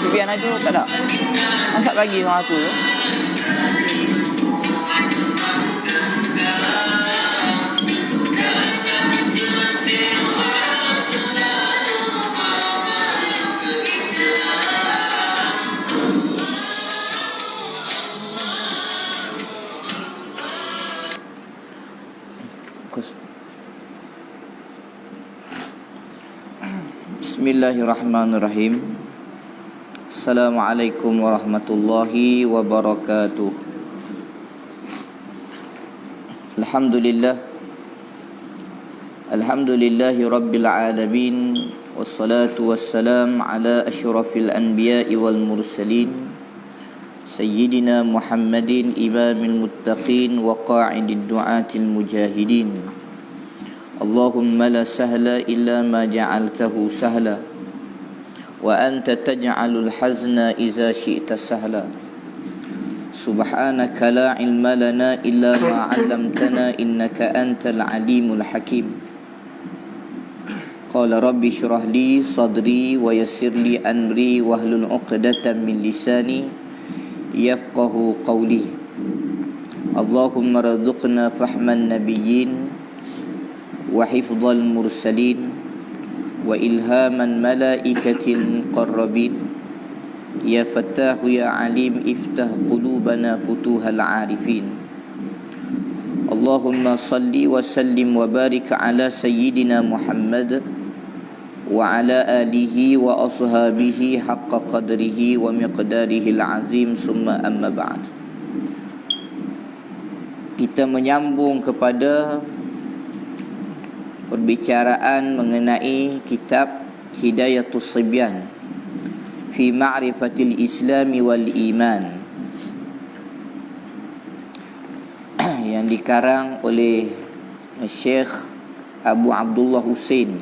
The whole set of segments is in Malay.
Sufyan itu tak ada. Masa bagi orang tu. Bismillahirrahmanirrahim. Assalamualaikum warahmatullahi wabarakatuh. Alhamdulillahi rabbil alamin. Wassalatu wassalam ala asyrafil anbiya'i wal mursalin Sayyidina Muhammadin imamil muttaqin wa qa'idid du'atil mujahidin. Allahumma la sahla illa ma ja'altahu sahla wa anta taj'alul hazna iza syi'ta sahla. Subhanaka la ilma lana illa ma 'allamtana innaka antal alimul hakim. Qala rabbi shrah li sadri wa yassir li amri wahlul 'uqdatam min lisani yafqahu qawli. Allahumma rzuqna fahman nabiyyin wa hifdzal mursalin wa ilhaman malaikatil muqarrabin. Ya Fattahu ya Alim iftah qulubana futuhal arifin. Allahumma salli wa sallim wa barik ala sayyidina Muhammad wa ala alihi wa ashabihi haqqa qadrihi wa miqdarihil azim, summa amma ba'd. Kita menyambung kepada perbicaraan mengenai kitab Hidayatus Sibyan fi ma'rifatil Islami wal Iman yang dikarang oleh Syekh Abu Abdullah Husain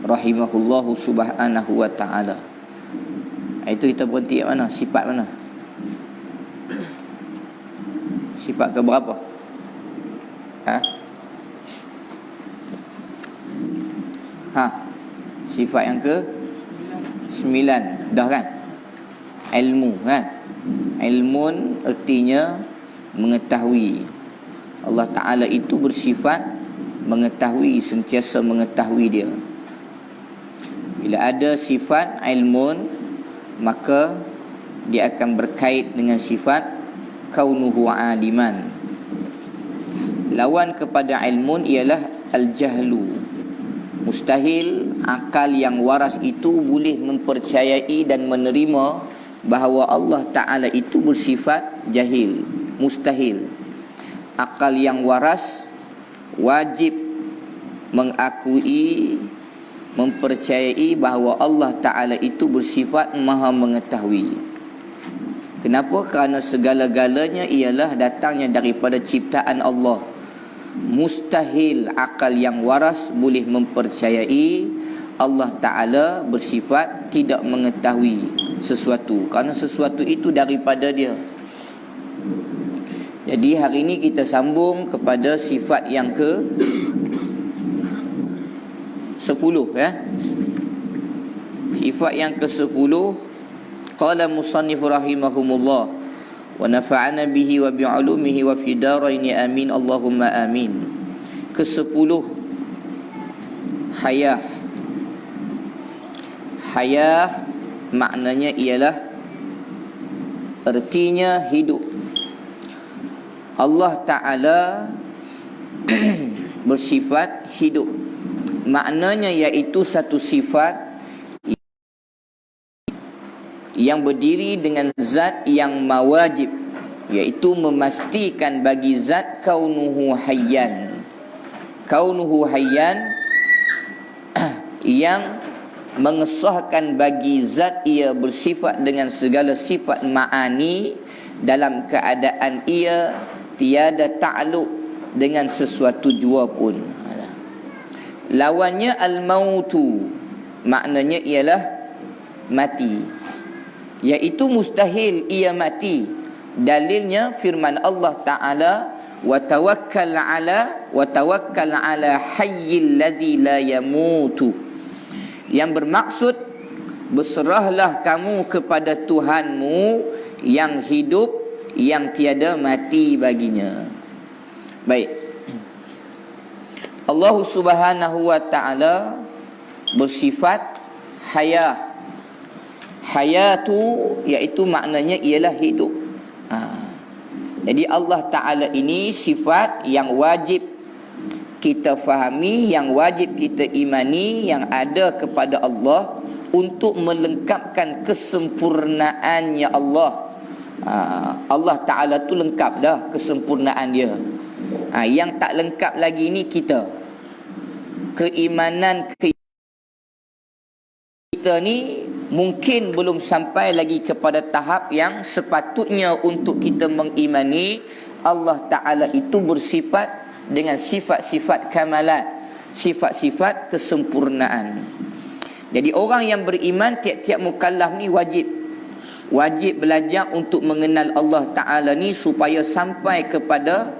rahimahullahu subhanahu wa ta'ala. Itu kita berhenti kat mana? Sifat mana? Sifat ke berapa? Sifat yang ke 9 dah kan? Ilmu kan? Ilmun artinya mengetahui. Allah Ta'ala itu bersifat mengetahui, sentiasa mengetahui dia. Bila ada sifat ilmun, maka dia akan berkait dengan sifat kaunuhu aliman. Lawan kepada ilmun ialah al-jahlu. Mustahil akal yang waras itu boleh mempercayai dan menerima bahawa Allah Ta'ala itu bersifat jahil. Mustahil. Akal yang waras wajib mengakui, mempercayai bahawa Allah Ta'ala itu bersifat maha mengetahui. Kenapa? Kerana segala-galanya ialah datangnya daripada ciptaan Allah. Mustahil akal yang waras boleh mempercayai Allah Ta'ala bersifat tidak mengetahui sesuatu, kerana sesuatu itu daripada dia. Jadi hari ini kita sambung kepada sifat yang ke 10 ya. Sifat yang ke 10, qala musannif rahimahumullah wa nafa'ana bihi wa bi'ulumihi wa fi daraini amin Allahumma amin. Ke-10, hayah. Hayah maknanya ialah, artinya hidup. Allah Ta'ala bersifat hidup. Maknanya iaitu satu sifat yang berdiri dengan zat yang mawajib, iaitu memastikan bagi zat kaunuhu hayyan. Kaunuhu hayyan yang mengesahkan bagi zat ia bersifat dengan segala sifat ma'ani dalam keadaan ia tiada ta'alluq dengan sesuatu jua pun. Lawannya al-mautu, maknanya ialah mati, iaitu mustahil ia mati. Dalilnya firman Allah Ta'ala, wa tawakkal ala hayyil ladzi la yamutu, yang bermaksud berserahlah kamu kepada Tuhanmu yang hidup, yang tiada mati baginya. Baik. Allah Subhanahu wa taala bersifat haya. Hayatu iaitu maknanya ialah hidup. Jadi Allah Ta'ala ini sifat yang wajib kita fahami, yang wajib kita imani, yang ada kepada Allah untuk melengkapkan kesempurnaannya Allah. Allah Ta'ala tu lengkap dah kesempurnaan dia. Yang tak lengkap lagi ni kita. Keimanan kita ni mungkin belum sampai lagi kepada tahap yang sepatutnya untuk kita mengimani Allah Ta'ala itu bersifat dengan sifat-sifat kamalat, sifat-sifat kesempurnaan. Jadi orang yang beriman, tiap-tiap mukallaf ni wajib belajar untuk mengenal Allah Ta'ala ni supaya sampai kepada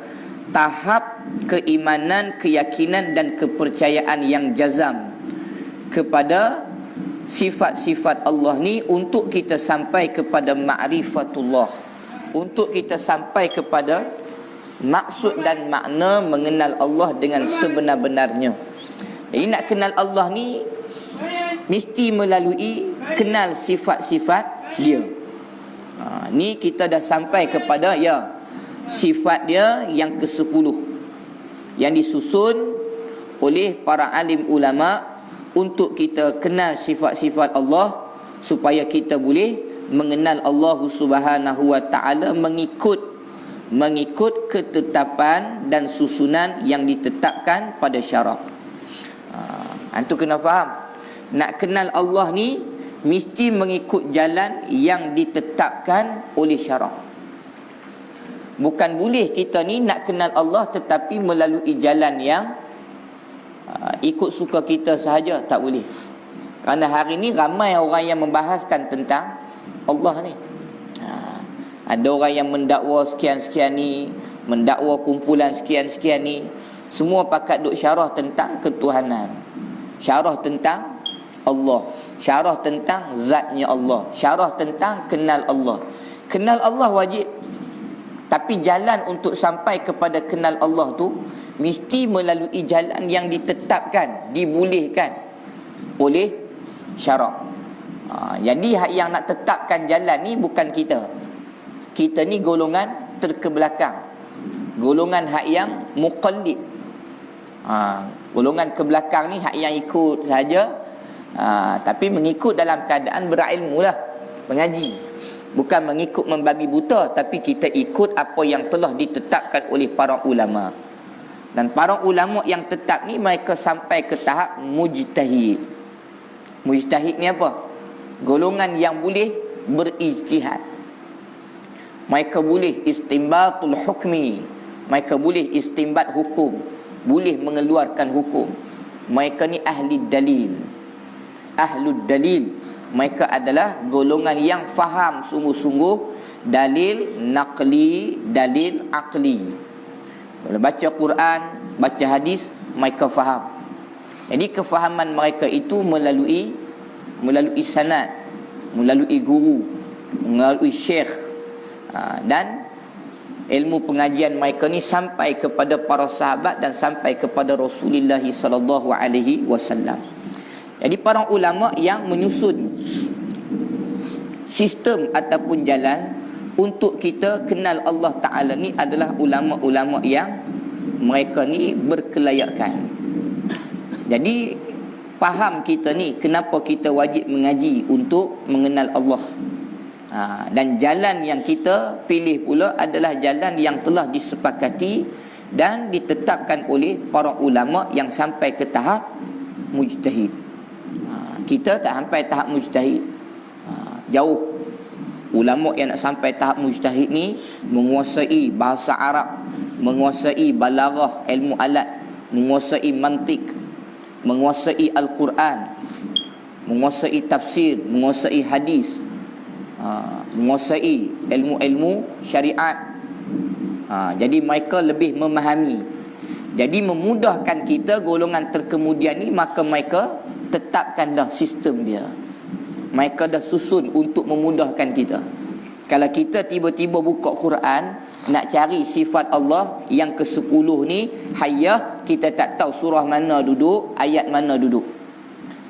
tahap keimanan, keyakinan dan kepercayaan yang jazam kepada sifat-sifat Allah ni, untuk kita sampai kepada ma'rifatullah, untuk kita sampai kepada maksud dan makna mengenal Allah dengan sebenar-benarnya. Jadi nak kenal Allah ni mesti melalui kenal sifat-sifat dia. Ni kita dah sampai kepada sifat dia yang ke-10 yang disusun oleh para alim ulama untuk kita kenal sifat-sifat Allah, supaya kita boleh mengenal Allah Subhanahu wa taala mengikut ketetapan dan susunan yang ditetapkan pada syarak. Antum kena faham, nak kenal Allah ni mesti mengikut jalan yang ditetapkan oleh syarak. Bukan boleh kita ni nak kenal Allah tetapi melalui jalan yang ikut suka kita sahaja, tak boleh. Kerana hari ni ramai orang yang membahaskan tentang Allah ni. Ada orang yang mendakwa sekian-sekian ni, mendakwa kumpulan sekian-sekian ni, semua pakat duk syarah tentang ketuhanan, syarah tentang Allah, syarah tentang zatnya Allah, syarah tentang kenal Allah. Kenal Allah wajib, tapi jalan untuk sampai kepada kenal Allah tu mesti melalui jalan yang ditetapkan, dibolehkan oleh syarak. Jadi hak yang nak tetapkan jalan ni bukan kita. Kita ni golongan terkebelakang, golongan hak yang muqallid. Golongan ke belakang ni hak yang ikut saja, tapi mengikut dalam keadaan berilmu lah, mengaji. Bukan mengikut membabi buta, tapi kita ikut apa yang telah ditetapkan oleh para ulama. Dan para ulama yang tetap ni mereka sampai ke tahap mujtahid. Mujtahid ni apa? Golongan yang boleh berijtihad. Mereka boleh istimbatul hukmi, mereka boleh istimbat hukum, boleh mengeluarkan hukum. Mereka ni ahli dalil, ahlud dalil. Mereka adalah golongan yang faham sungguh-sungguh dalil naqli, dalil aqli. Bila baca Quran, baca hadis, mereka faham. Jadi kefahaman mereka itu melalui sanad, melalui guru, melalui syekh, dan ilmu pengajian mereka ni sampai kepada para sahabat dan sampai kepada Rasulullah sallallahu alaihi wasallam. Jadi para ulama yang menyusun sistem ataupun jalan untuk kita kenal Allah Ta'ala ni adalah ulama-ulama yang mereka ni berkelayakan. Jadi faham kita ni kenapa kita wajib mengaji untuk mengenal Allah. Dan jalan yang kita pilih pula adalah jalan yang telah disepakati dan ditetapkan oleh para ulama yang sampai ke tahap mujtahid. Kita tak sampai tahap mujtahid, jauh. Ulama yang nak sampai tahap mujtahid ni menguasai bahasa Arab, menguasai balaghah, ilmu alat, menguasai mantik, menguasai Al-Quran, menguasai tafsir, menguasai hadis, menguasai ilmu-ilmu syariat. Jadi mereka lebih memahami. Jadi memudahkan kita golongan terkemudian ni, maka mereka tetapkanlah sistem dia. Mereka dah susun untuk memudahkan kita. Kalau kita tiba-tiba buka Quran, nak cari sifat Allah yang ke-10 ni, hayah, kita tak tahu surah mana duduk, ayat mana duduk.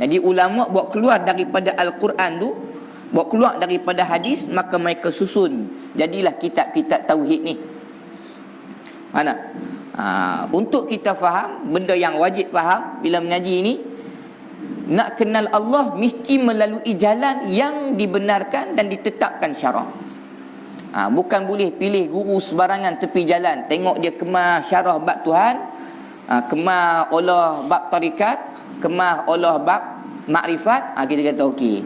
Jadi ulama buat keluar daripada Al-Quran tu, buat keluar daripada hadis, maka mereka susun. Jadilah kitab-kitab tauhid ni. Mana? Untuk kita faham, benda yang wajib faham bila mengaji ni, nak kenal Allah mesti melalui jalan yang dibenarkan dan ditetapkan syarak. Bukan boleh pilih guru sebarangan tepi jalan, tengok dia kemah syarah bab Tuhan, kemah olah bab tarikat, kemah olah bab makrifat, kita kata okey.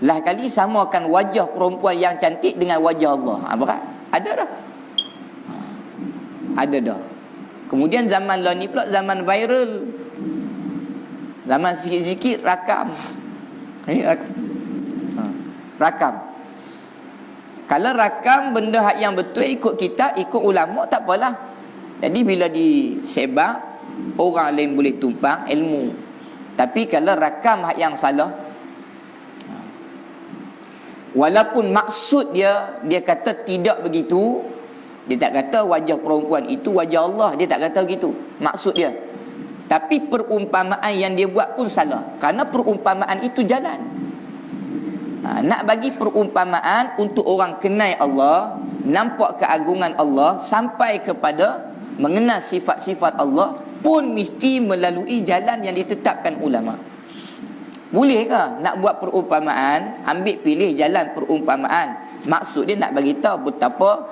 Lah kali samakan wajah perempuan yang cantik dengan wajah Allah. Berat? Ada dah. Ada dah. Kemudian zaman lah ni pula zaman viral. Zaman sikit-sikit rakam. Ini rakam. Kalau rakam benda hak yang betul ikut kita, ikut ulama, tak apalah. Jadi bila disebar, orang lain boleh tumpang ilmu. Tapi kalau rakam hak yang salah, walaupun maksud dia kata tidak begitu, dia tak kata wajah perempuan itu wajah Allah, dia tak kata begitu maksud dia. Tapi perumpamaan yang dia buat pun salah, kerana perumpamaan itu jalan. Nak bagi perumpamaan untuk orang kenal Allah, nampak keagungan Allah, sampai kepada mengenal sifat-sifat Allah, pun mesti melalui jalan yang ditetapkan ulama. Boleh ke nak buat perumpamaan, ambil pilih jalan perumpamaan, maksud dia nak bagi tahu betapa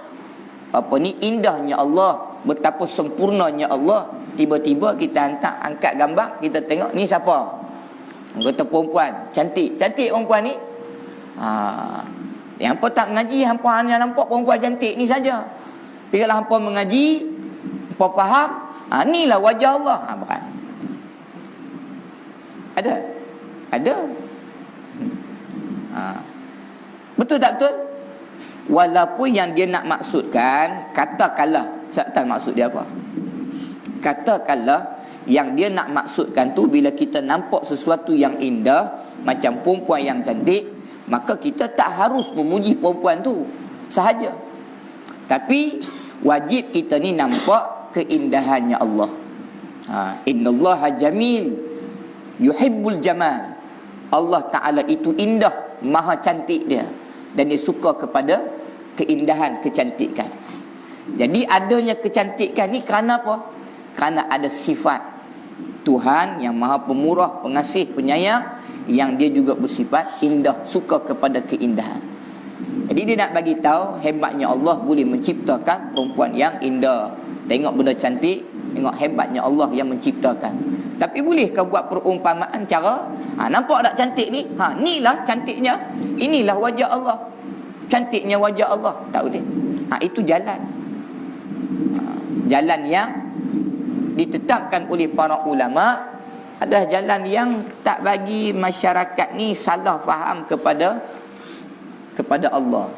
indahnya Allah, betapa sempurnanya Allah. Tiba-tiba kita angkat gambar, kita tengok ni siapa? Kata perempuan, cantik perempuan ni. Yang apa tak mengaji, hampa hanya nampak perempuan cantik ni saja. Tapi kalau hampa mengaji, hampa faham, inilah wajah Allah. Bukan. Ada. Betul tak betul? Walaupun yang dia nak maksudkan, katakanlah, saya tak maksud dia apa. Katakanlah yang dia nak maksudkan tu, bila kita nampak sesuatu yang indah macam perempuan yang cantik, maka kita tak harus memuji perempuan tu sahaja. Tapi wajib kita ni nampak keindahannya Allah. Innallaha jamil yuhibbul jamal. Allah Ta'ala itu indah, maha cantik dia, dan dia suka kepada keindahan, kecantikan. Jadi adanya kecantikan ni kerana apa? Kerana ada sifat Tuhan yang maha pemurah, pengasih, penyayang, yang dia juga bersifat indah, suka kepada keindahan. Jadi dia nak bagi tahu hebatnya Allah boleh menciptakan perempuan yang indah. Tengok benda cantik, tengok hebatnya Allah yang menciptakan. Tapi bolehkah buat perumpamaan cara, nampak tak cantik ni? Inilah cantiknya, inilah wajah Allah, cantiknya wajah Allah. Tak boleh. Itu jalan. Jalan yang ditetapkan oleh para ulama adalah jalan yang tak bagi masyarakat ni salah faham kepada Allah.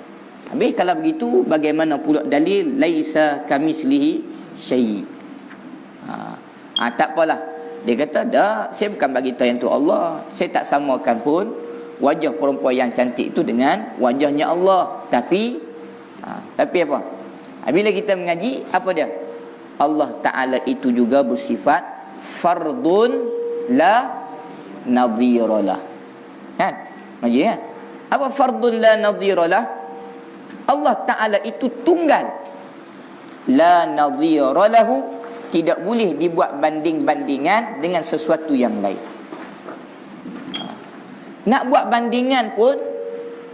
Habis kalau begitu, bagaimana pula dalil laisa kamislihi syai'? Tak apalah. Dia kata, dah, saya bukan bagi tahu yang tu Allah. Saya tak samakan pun wajah perempuan yang cantik itu dengan wajahnya Allah. Tapi apa? Bila kita mengaji, apa dia? Allah Ta'ala itu juga bersifat fardun la nadhiralah. Kan? Ngaji kan? Apa fardun la nadhiralah? Allah Ta'ala itu tunggal. La nadhiralahu, tidak boleh dibuat banding-bandingan dengan sesuatu yang lain. Nak buat bandingan pun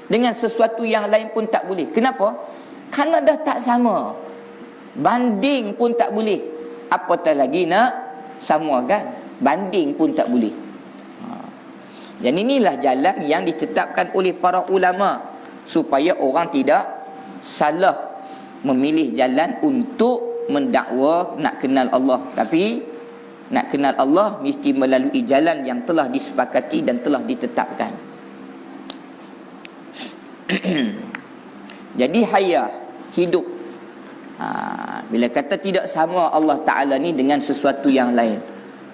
dengan sesuatu yang lain pun tak boleh. Kenapa? Kerana dah tak sama. Banding pun tak boleh, apatah lagi nak samakan. Banding pun tak boleh. Dan inilah jalan yang ditetapkan oleh para ulama, supaya orang tidak salah memilih jalan untuk mendakwa nak kenal Allah. Tapi nak kenal Allah mesti melalui jalan yang telah disepakati dan telah ditetapkan. Jadi hayah hidup. Bila kata tidak sama Allah Ta'ala ni dengan sesuatu yang lain,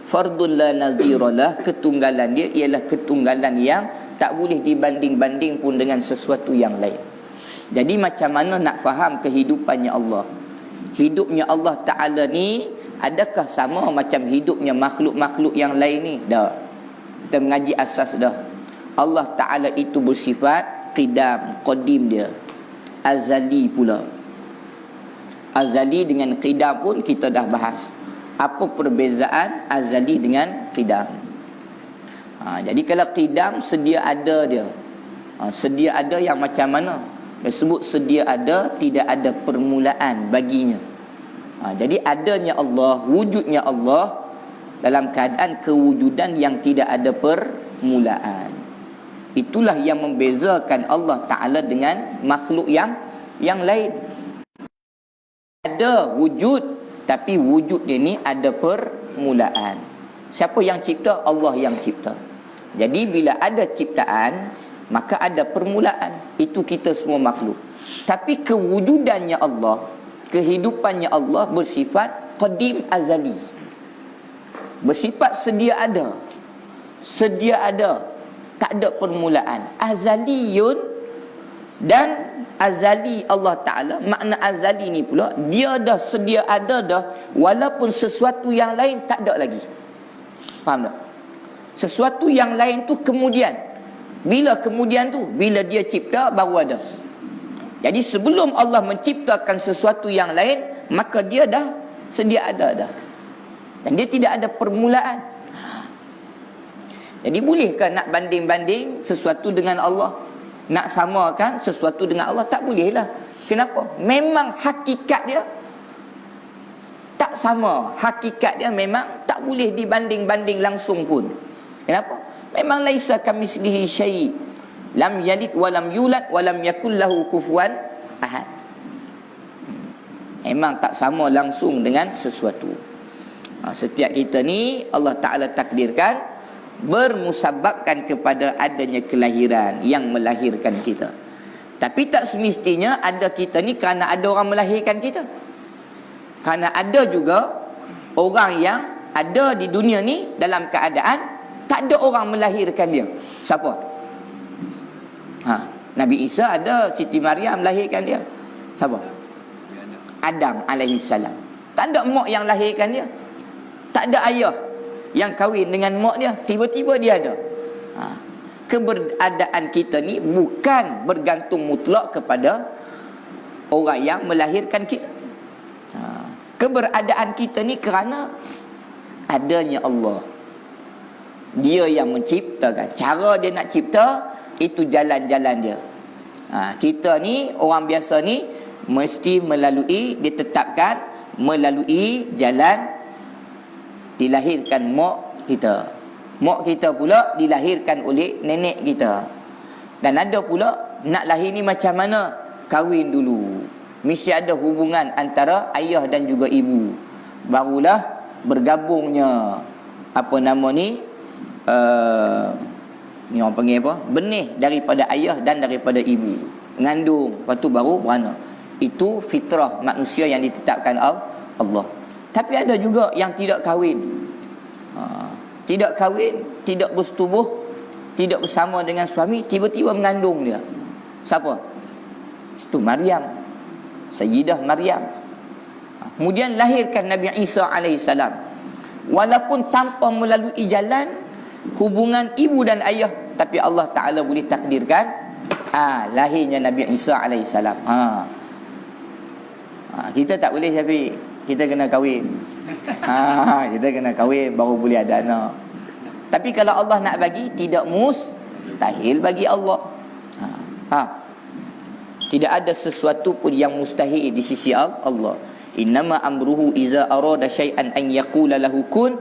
fardun la naziralah, ketunggalan dia ialah ketunggalan yang tak boleh dibanding-banding pun dengan sesuatu yang lain. Jadi macam mana nak faham kehidupannya Allah? Hidupnya Allah Ta'ala ni adakah sama macam hidupnya makhluk-makhluk yang lain ni? Dah. Kita mengaji asas dah. Allah Ta'ala itu bersifat qidam, qadim dia. Azali pula. Azali dengan qidam pun kita dah bahas. Apa perbezaan azali dengan qidam? Jadi kalau qidam sedia ada dia. Sedia ada yang macam mana? Dia sebut sedia ada, tidak ada permulaan baginya. Jadi adanya Allah, wujudnya Allah dalam keadaan kewujudan yang tidak ada permulaan. Itulah yang membezakan Allah Ta'ala dengan makhluk yang lain. Ada wujud, tapi wujud dia ni ada permulaan. Siapa yang cipta? Allah yang cipta. Jadi bila ada ciptaan, maka ada permulaan. Itu kita semua makhluk. Tapi kewujudannya Allah, kehidupannya Allah bersifat qadim azali. Bersifat sedia ada. Sedia ada. Tak ada permulaan. Azaliyun, dan azali Allah Ta'ala, makna azali ni pula, dia dah sedia ada dah, walaupun sesuatu yang lain tak ada lagi. Faham tak? Sesuatu yang lain tu kemudian. Bila kemudian tu? Bila dia cipta baru ada. Jadi sebelum Allah menciptakan sesuatu yang lain, maka dia dah sedia ada dah. Dan dia tidak ada permulaan. Jadi bolehkah nak banding-banding sesuatu dengan Allah? Nak samakan sesuatu dengan Allah? Tak bolehlah. Kenapa? Memang hakikat dia tak sama. Hakikat dia memang tak boleh dibanding-banding langsung pun. Kenapa? Memang laisa kamislihi syai'. Lam yalid wa lam yulad wa lam yakul lahu kufuwan ahad. Memang tak sama langsung dengan sesuatu. Setiap kita ni Allah Ta'ala takdirkan bermusababkan kepada adanya kelahiran yang melahirkan kita. Tapi tak semestinya ada kita ni kerana ada orang melahirkan kita. Kerana ada juga orang yang ada di dunia ni dalam keadaan tak ada orang melahirkan dia. Siapa? Nabi Isa ada, Siti Maryam melahirkan dia. Siapa? Adam alaihi salam. Tak ada mak yang lahirkan dia. Tak ada ayah yang kahwin dengan mak dia. Tiba-tiba dia ada. Keberadaan kita ni bukan bergantung mutlak kepada orang yang melahirkan kita. Keberadaan kita ni kerana adanya Allah. Dia yang menciptakan. Cara dia nak cipta, itu jalan-jalan dia. Kita ni, orang biasa ni, mesti melalui, ditetapkan melalui jalan dilahirkan mak kita. Mak kita pula dilahirkan oleh nenek kita. Dan ada pula nak lahir ni macam mana? Kahwin dulu. Mesti ada hubungan antara ayah dan juga ibu. Barulah bergabungnya apa nama ni? Ni orang panggil apa? Benih daripada ayah dan daripada ibu. Mengandung, lepas tu baru beranak. Itu fitrah manusia yang ditetapkan Allah. Tapi ada juga yang tidak kahwin. Tidak kahwin, tidak bersetubuh, tidak bersama dengan suami, tiba-tiba mengandung dia. Siapa? Itu Maryam. Sayyidah Maryam. Kemudian lahirkan Nabi Isa alaihissalam. Walaupun tanpa melalui jalan hubungan ibu dan ayah, tapi Allah Ta'ala boleh takdirkan lahirnya Nabi Isa alaihissalam. Kita tak boleh, Syafiq. Kita kena kahwin. Kita kena kahwin baru boleh ada anak. Tapi kalau Allah nak bagi, tidak mustahil bagi Allah. Tidak ada sesuatu pun yang mustahil di sisi Allah. Innama amruhu iza arada syai'an an yaqula lahu kun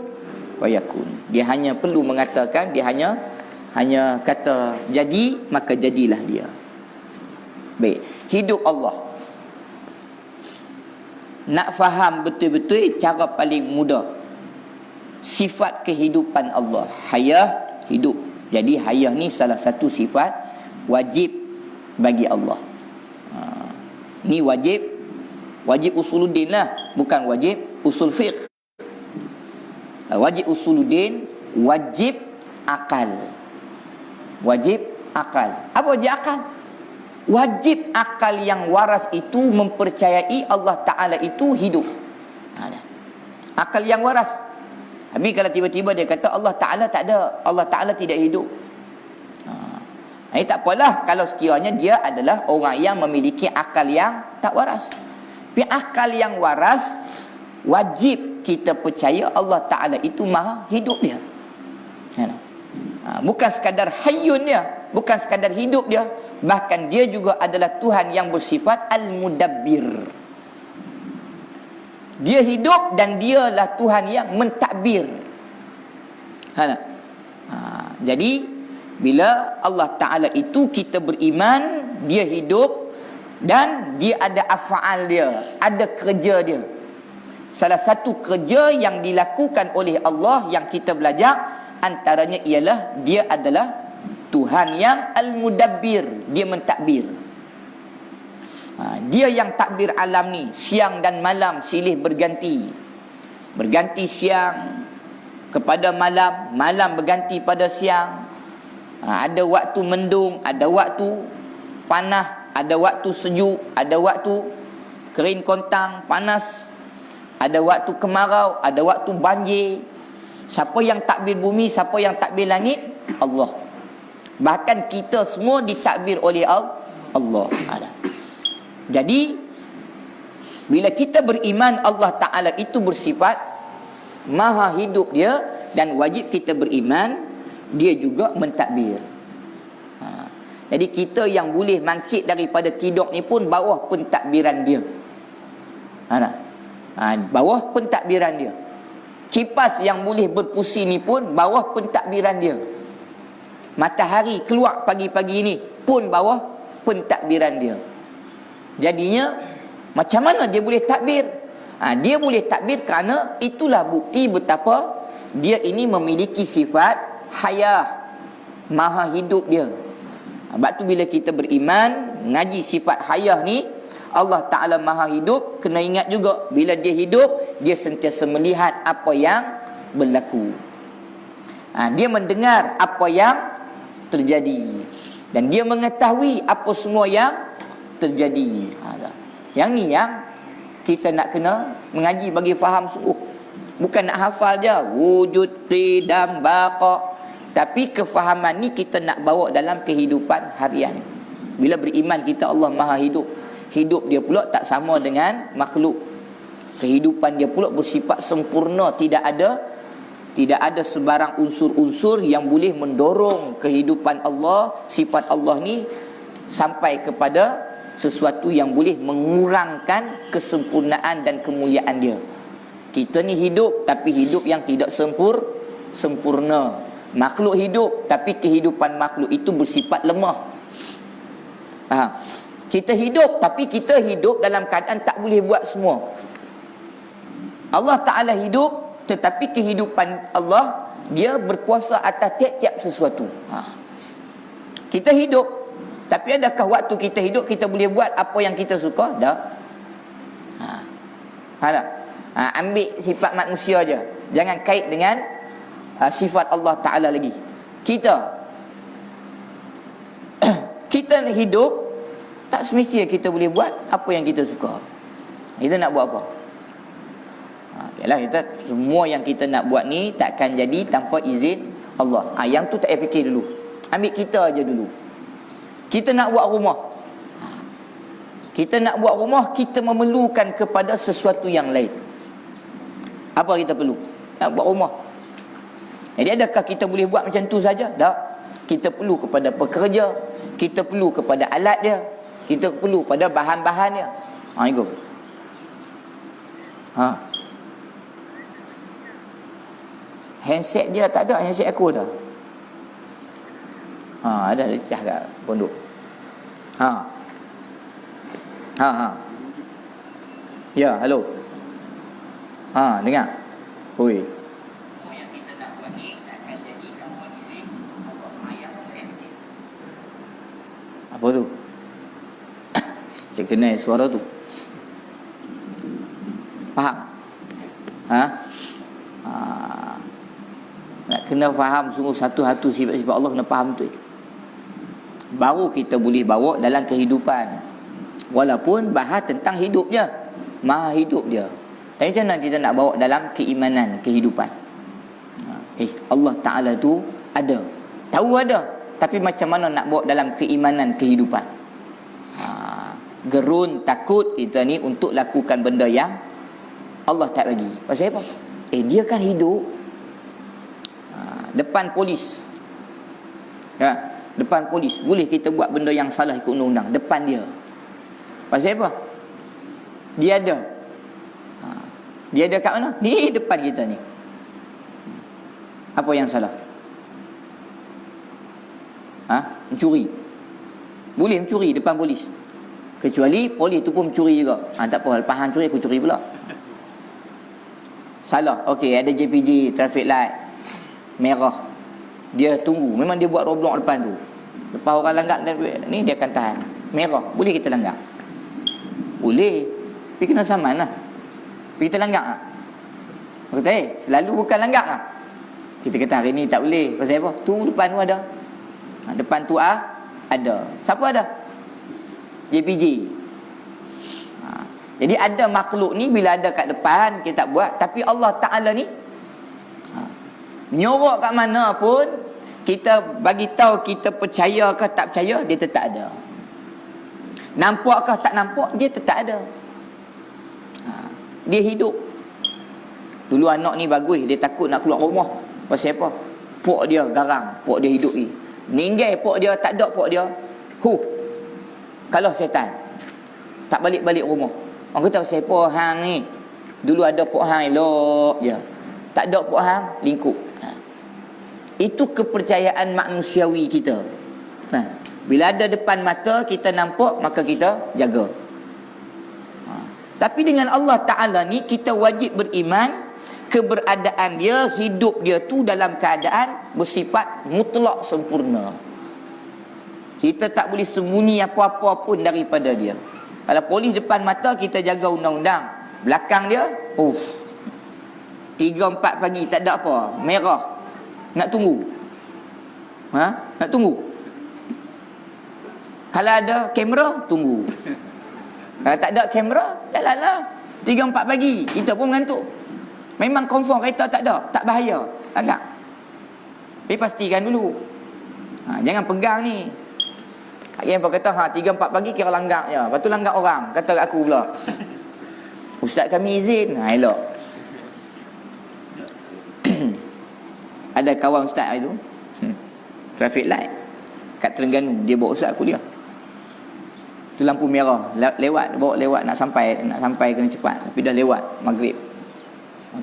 wa yakun. Dia hanya perlu mengatakan, dia hanya kata jadi, maka jadilah dia. Baik, hidup Allah. Nak faham betul-betul cara paling mudah. Sifat kehidupan Allah. Hayah, hidup. Jadi hayah ni salah satu sifat wajib bagi Allah. Ni wajib usuluddin lah, bukan wajib usul fiqh. Wajib usuluddin, wajib akal. Wajib akal. Apa wajib akal? Wajib akal yang waras itu mempercayai Allah Ta'ala itu hidup. Akal yang waras. Tapi kalau tiba-tiba dia kata Allah Ta'ala tak ada, Allah Ta'ala tidak hidup, tak apalah kalau sekiranya dia adalah orang yang memiliki akal yang tak waras. Tapi akal yang waras, wajib kita percaya Allah Ta'ala itu maha hidup dia. Bukan sekadar hayyun dia, bukan sekadar hidup dia, bahkan dia juga adalah Tuhan yang bersifat al-mudabbir. Dia hidup dan dialah Tuhan yang mentadbir. Jadi bila Allah Ta'ala itu kita beriman, dia hidup dan dia ada af'al dia, ada kerja dia. Salah satu kerja yang dilakukan oleh Allah yang kita belajar antaranya ialah dia adalah Tuhan yang al-mudabbir, dia mentadbir. Dia yang takbir alam ni, siang dan malam silih berganti. Berganti siang kepada malam, malam berganti pada siang. Ada waktu mendung, ada waktu panas, ada waktu sejuk, ada waktu kering kontang, panas, ada waktu kemarau, ada waktu banjir. Siapa yang takbir bumi, siapa yang takbir langit? Allah. Bahkan kita semua ditakbir oleh Allah. Jadi bila kita beriman Allah Ta'ala itu bersifat maha hidup dia, dan wajib kita beriman dia juga mentadbir. Jadi kita yang boleh bangkit daripada tidur ni pun bawah pentadbiran dia. Bawah pentadbiran dia. Kipas yang boleh berpusing ni pun bawah pentadbiran dia. Matahari keluar pagi-pagi ni pun bawah pentadbiran dia. Jadinya macam mana dia boleh takbir? Dia boleh takbir kerana itulah bukti betapa dia ini memiliki sifat hayah, maha hidup dia. Sebab tu bila kita beriman, ngaji sifat hayah ni, Allah Ta'ala maha hidup, kena ingat juga bila dia hidup, dia sentiasa melihat apa yang berlaku. Dia mendengar apa yang terjadi, dan dia mengetahui apa semua yang terjadi. Yang ni yang kita nak kena mengaji bagi faham sungguh. Bukan nak hafal je wujud, qidam, baqa, tapi kefahaman ni kita nak bawa dalam kehidupan harian. Bila beriman kita Allah maha hidup, hidup dia pula tak sama dengan makhluk. Kehidupan dia pula bersifat sempurna, tidak ada sebarang unsur-unsur yang boleh mendorong kehidupan Allah, sifat Allah ni sampai kepada sesuatu yang boleh mengurangkan kesempurnaan dan kemuliaan dia. Kita ni hidup, tapi hidup yang tidak sempurna. Makhluk hidup, tapi kehidupan makhluk itu bersifat lemah. Kita hidup, tapi kita hidup dalam keadaan tak boleh buat semua. Allah Ta'ala hidup, tetapi kehidupan Allah, dia berkuasa atas tiap-tiap sesuatu. Kita hidup, tapi adakah waktu kita hidup kita boleh buat apa yang kita suka? Tak. Ambil sifat manusia je, jangan kait dengan sifat Allah Ta'ala lagi. Kita hidup, tak semestinya kita boleh buat apa yang kita suka. Kita nak buat apa? Kita semua yang kita nak buat ni takkan jadi tanpa izin Allah. Yang tu tak payah fikir dulu. Ambil kita aja dulu. Kita nak buat rumah. Kita nak buat rumah, kita memerlukan kepada sesuatu yang lain. Apa kita perlu? Nak buat rumah. Jadi adakah kita boleh buat macam tu saja? Tak. Kita perlu kepada pekerja, kita perlu kepada alat dia, kita perlu pada bahan-bahan dia. Itu. Handset dia tak ada, handset aku dah. Ada lecah kat pondok. Ya, halo. Dengar. Oi. Yang kita nak buat ni takkan jadi tanpa izin Allah. Apa tu? Saya kenal suara tu. Faham? Nak kena faham sungguh satu-satu sifat-sifat Allah, kena faham tu. baru kita boleh bawa dalam kehidupan. Walaupun bahas tentang hidup je, maha hidup dia. Tapi macam mana kita nak bawa dalam keimanan kehidupan? Allah Ta'ala tu ada, tahu ada, tapi macam mana nak bawa dalam keimanan kehidupan? Gerun takut kita ni untuk lakukan benda yang Allah tak bagi. Pasal apa? Dia kan hidup depan polis, depan polis boleh kita buat benda yang salah ikut undang-undang depan dia. Pasal apa? Dia ada. Dia ada kat mana? Ni depan kita ni. Apa yang salah? Mencuri. Boleh mencuri depan polis. Kecuali polis tu pun mencuri juga. Tak apa, lepas hang curi aku curi pula. Salah. Okey, ada JPG, traffic light merah. Dia tunggu. Memang dia buat roadblock depan tu. Lepas orang langgar ni dia akan tahan. Merah. Boleh kita langgar? Boleh. Tapi kena saman lah. Tapi kita langgar lah. Kata selalu bukan langgar lah. Kita kata hari ni tak boleh. Pasal apa? Tu depan tu ada. Depan tu ada. Siapa ada? JPJ. Jadi ada makhluk ni bila ada kat depan kita tak buat. Tapi Allah Ta'ala ni nyorok kat mana pun, kita bagi tahu kita percaya ke tak percaya, dia tetap ada. Nampak ke tak nampak, dia tetap ada. Dia hidup. Dulu anak ni bagus, dia takut nak keluar rumah. Pasal apa? Pok dia garang, pok dia hidup ni. Ninggal pok dia, tak ada pok dia. Kalau setan tak balik-balik rumah. Orang kata siapa hang ni? Dulu ada pok hang elok je. Tak ada pok hang lingkup. Itu kepercayaan manusiawi kita. Bila ada depan mata kita nampak, maka kita jaga. Tapi dengan Allah Ta'ala ni kita wajib beriman keberadaan dia, hidup dia tu dalam keadaan bersifat mutlak sempurna. Kita tak boleh sembunyi apa-apa pun daripada dia. Kalau polis depan mata, kita jaga undang-undang. Belakang dia, 3-4 pagi tak ada apa, merah. Nak tunggu. Nak tunggu. Kalau ada kamera, tunggu. Kalau tak ada kamera, jalanlah. 3-4 pagi, kita pun mengantuk. Memang confirm kereta tak ada, tak bahaya, agak. Tapi pastikan dulu. Jangan pegang ni. Yang apa kata 3-4 pagi kira langgar je. Lepas tu langgar orang, kata kat aku pula. Ustaz kami izin. Elok. Ada kawan ustaz itu, traffic light kat Terengganu, dia bawa ustaz kuliah. Tu lampu merah, bawa lewat nak sampai kena cepat. Tapi dah lewat maghrib.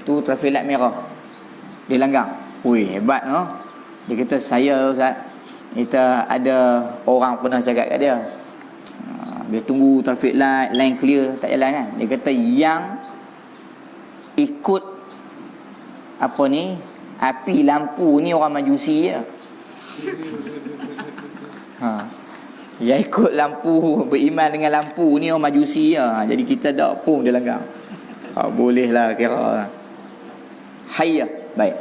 Tu traffic light merah. Dia langgar. Hebat no. Dia kata, saya ustaz, kita ada orang pernah cakap kat dia, dia tunggu traffic light, line clear, tak jalan kan. Dia kata yang ikut apa ni, api lampu ni orang majusi je. Yang ikut lampu, beriman dengan lampu ni orang majusi je. Jadi kita tak pun dia langgar. Bolehlah kira. Hayyah. Baik.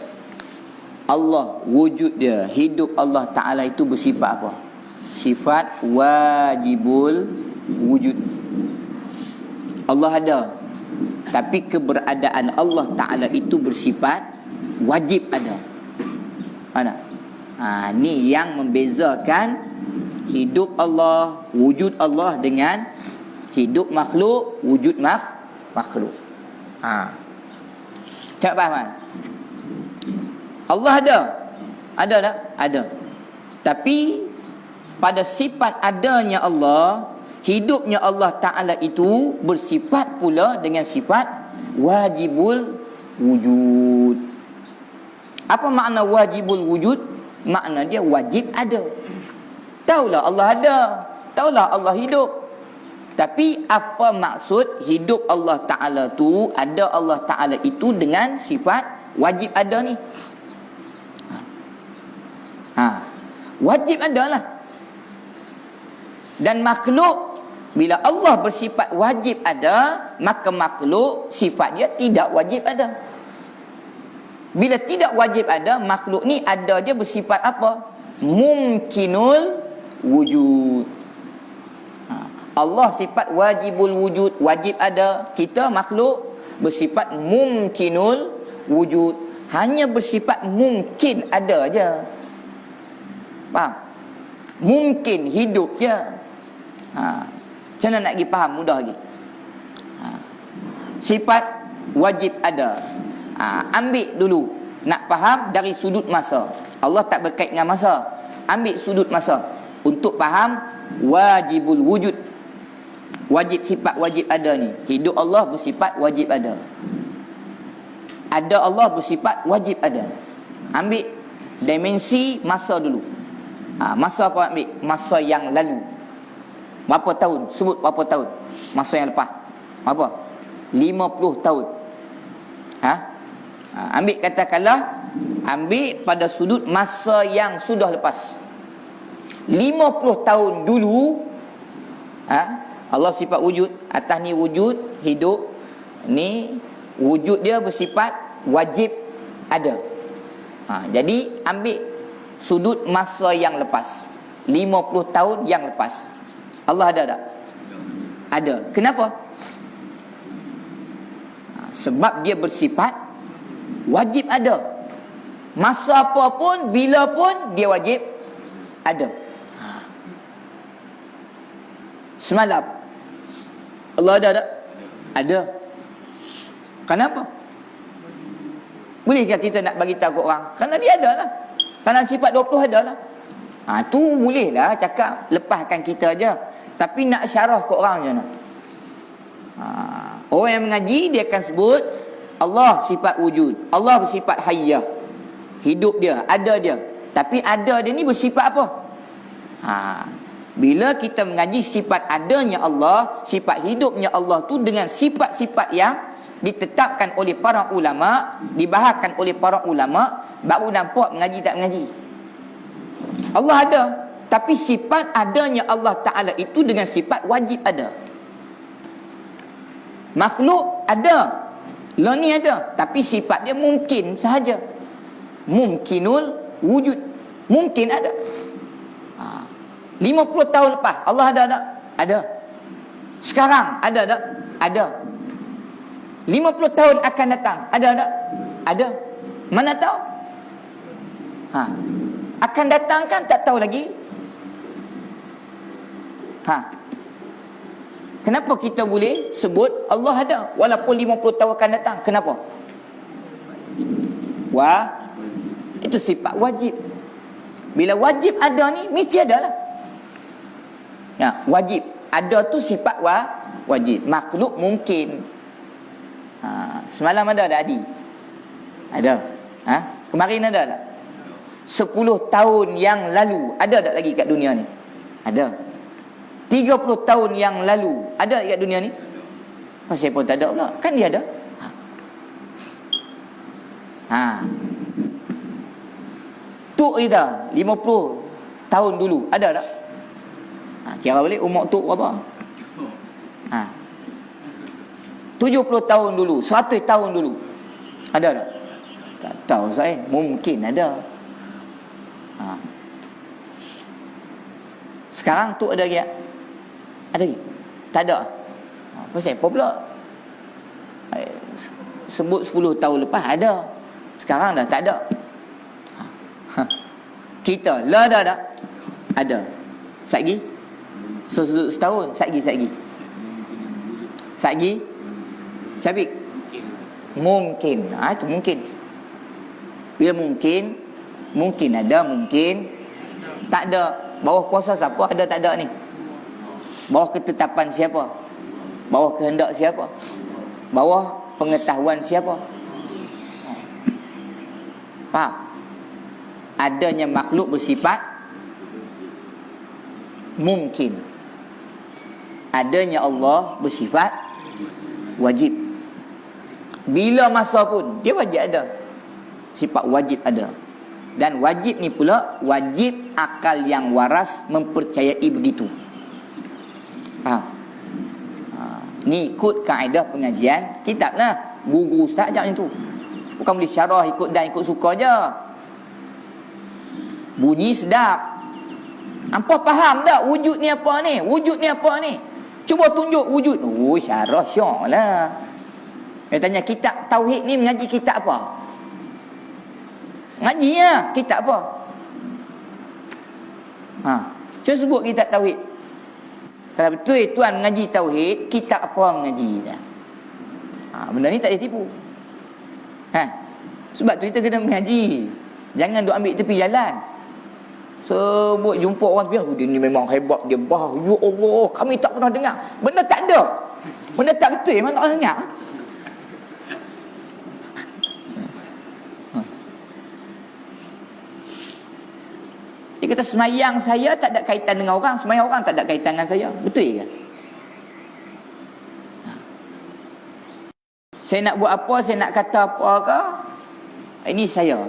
Allah, wujud dia, hidup Allah Ta'ala itu bersifat apa? Sifat wajibul wujud. Allah ada, tapi keberadaan Allah Ta'ala itu bersifat wajib ada. Mana? Ni yang membezakan hidup Allah, wujud Allah dengan hidup makhluk, wujud makhluk. Tak faham kan? Allah ada tak? Ada. Tapi pada sifat adanya Allah, hidupnya Allah Ta'ala itu bersifat pula dengan sifat wajibul wujud. Apa makna wajibul wujud? Makna dia wajib ada. Taulah Allah ada, taulah Allah hidup. Tapi apa maksud hidup Allah Ta'ala tu, ada Allah Ta'ala itu dengan sifat wajib ada ni? Wajib adalah. Dan makhluk, bila Allah bersifat wajib ada, maka makhluk sifat dia tidak wajib ada. Bila tidak wajib ada, makhluk ni ada dia bersifat apa? Mumkinul wujud. Allah sifat wajibul wujud, wajib ada. Kita makhluk bersifat mumkinul wujud, hanya bersifat mungkin ada aja. Faham? Mungkin hidup je. Macam mana nak pergi faham mudah lagi? Sifat wajib ada. Ambil dulu, nak faham dari sudut masa. Allah tak berkait dengan masa. Ambil sudut masa untuk faham wajibul wujud. Wajib, sifat wajib ada ni. Hidup Allah bersifat wajib ada. Ada Allah bersifat wajib ada. Ambil dimensi masa dulu. Masa apa ambil? Masa yang lalu. Berapa tahun? Sebut berapa tahun? Masa yang lepas. Berapa? 50 tahun. Ambil katakanlah, ambil pada sudut masa yang sudah lepas. 50 tahun dulu, Allah sifat wujud. Atas ni wujud, hidup. Ni wujud dia bersifat wajib ada. Jadi ambil sudut masa yang lepas, 50 tahun yang lepas. Allah ada tak? Ada. Kenapa? Sebab dia bersifat wajib ada. Masa apa pun, bila pun dia wajib ada. Semalam Allah ada tak? Ada. Kenapa? Bolehkah kita nak bagi tahu orang? Kerana dia ada lah. Kerana sifat 20 ada lah. Tu boleh lah cakap, lepaskan kita aja. Tapi nak syarah ke orang macam mana? Orang yang mengaji dia akan sebut Allah sifat wujud, Allah bersifat hayyah, hidup dia, ada dia. Tapi ada dia ni bersifat apa? Bila kita mengaji sifat adanya Allah, sifat hidupnya Allah tu dengan sifat-sifat yang ditetapkan oleh para ulama, dibahaskan oleh para ulama, baru nampak mengaji tak mengaji. Allah ada, tapi sifat adanya Allah Ta'ala itu dengan sifat wajib ada. Makhluk ada, lah ni ada, tapi sifat dia mungkin sahaja. Mungkinul wujud, mungkin ada. 50 tahun lepas Allah ada tak? Ada. Sekarang ada tak? Ada. 50 tahun akan datang ada tak? Ada. Mana tahu? Akan datang kan tak tahu lagi. Kenapa kita boleh sebut Allah ada walaupun 50 tahun akan datang? Kenapa? Itu sifat wajib. Bila wajib ada ni mesti ada lah. Wajib ada tu sifat wajib. Makhluk mungkin. Semalam ada tak Adi? Ada. Kemarin ada tak? 10 tahun yang lalu ada tak lagi kat dunia ni? Ada. 30 tahun yang lalu ada tak kat dunia ni? Pasal pun tak ada pula. Kan dia ada. Tuk kita 50 tahun dulu ada tak? Kira balik umur tuk berapa? 70 tahun dulu, 100 tahun dulu ada tak? Tak tahu saya. Mungkin ada. Sekarang tuk ada lagi? Ada lagi? Tak ada. Pasal apa pula? Sebut 10 tahun lepas ada. Sekarang dah tak ada. Kita lah ada tak? Ada. Satgi? Setahun satgi. Satgi? Syabik? Mungkin. Itu mungkin. Bila mungkin ada, mungkin tak ada. Bawah kuasa siapa? Ada tak ada ni? Bawah ketetapan siapa? Bawah kehendak siapa? Bawah pengetahuan siapa? Faham? Adanya makhluk bersifat mungkin. Adanya Allah bersifat wajib. Bila masa pun dia wajib ada. Sifat wajib ada. Dan wajib ni pula wajib akal yang waras mempercayai begitu. Ni ikut kaedah pengajian kitab lah. Guru ustaz ajak macam tu. Bukan boleh syarah ikut dan ikut suka je. Bunyi sedap. Hampa faham tak wujud ni apa ni? Wujud ni apa ni? Cuba tunjuk wujud. Oh, syarah syok lah. Dia tanya, kitab tauhid ni mengaji kitab apa? Ngaji lah. Kitab apa? Cuba sebut kitab tauhid. Kalau betul tuan mengaji tauhid, kitab apa mengaji dah? Benda ni tak boleh tipu. Sebab tu kita kena mengaji. Jangan duk ambil tepi jalan. Sebut jumpa orang biar, dia ni memang hebat, dia bah. Ya Allah, kami tak pernah dengar. Benda tak ada. Benda tak betul, memang tak pernah dengar. Dia kata semayang saya tak ada kaitan dengan orang, semayang orang tak ada kaitan dengan saya. Betul ke? Saya nak buat apa, saya nak kata apa ke, ini saya.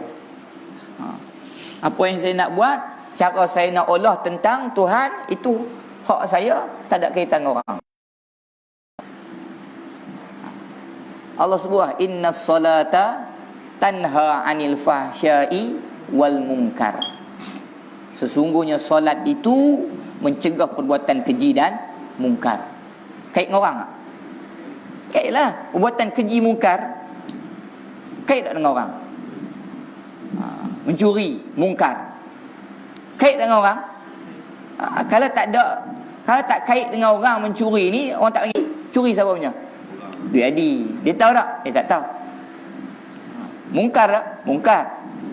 Apa yang saya nak buat, cara saya nak olah tentang Tuhan, itu hak saya, tak ada kaitan dengan orang. Allah sebut, inna salata tanha anil fahsyai wal munkar. Sesungguhnya solat itu mencegah perbuatan keji dan mungkar. Kait dengan orang tak? Kait lah. Perbuatan keji mungkar kait tak dengan orang? Mencuri, mungkar, kait dengan orang? Kalau tak ada, kalau tak kait dengan orang mencuri ni, orang tak panggil curi siapa punya? Duit adi. Dia tahu tak? Dia tak tahu. Mungkar tak? Mungkar.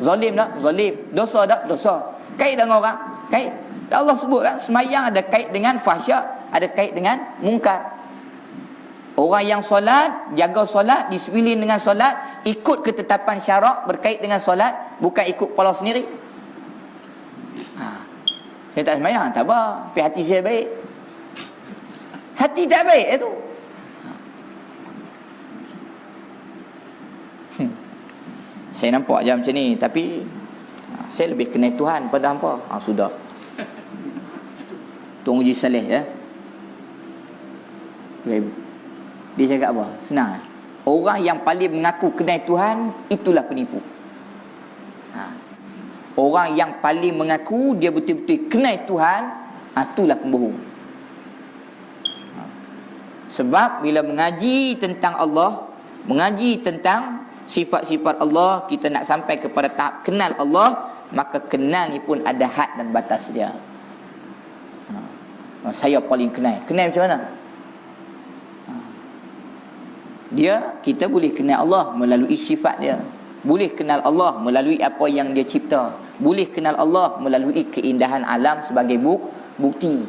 Zalim tak? Zalim. Dosa tak? Dosa. Kait dengan orang? Kait. Allah sebut kan, semayang ada kait dengan fahsyak, ada kait dengan mungkar. Orang yang solat, jaga solat, disiplin dengan solat, ikut ketetapan syarak berkait dengan solat, bukan ikut kepala sendiri. Saya tak semayang, tak apa, tapi hati saya baik. Hati tak baik itu. Saya nampak je macam ni, tapi saya lebih kenal Tuhan pada hampa. Sudah. Tuan Uji Saleh ya. Dia cakap apa? Senang. Orang yang paling mengaku kenal Tuhan, itulah penipu. Orang yang paling mengaku dia betul-betul kenal Tuhan, itulah pembohong. Sebab bila mengaji tentang Allah, mengaji tentang sifat-sifat Allah, kita nak sampai kepada tahap kenal Allah, maka kenal ni pun ada had dan batas dia. Saya paling kenal. Kenal macam mana? Kita boleh kenal Allah melalui sifat dia. Boleh kenal Allah melalui apa yang dia cipta. Boleh kenal Allah melalui keindahan alam sebagai bukti.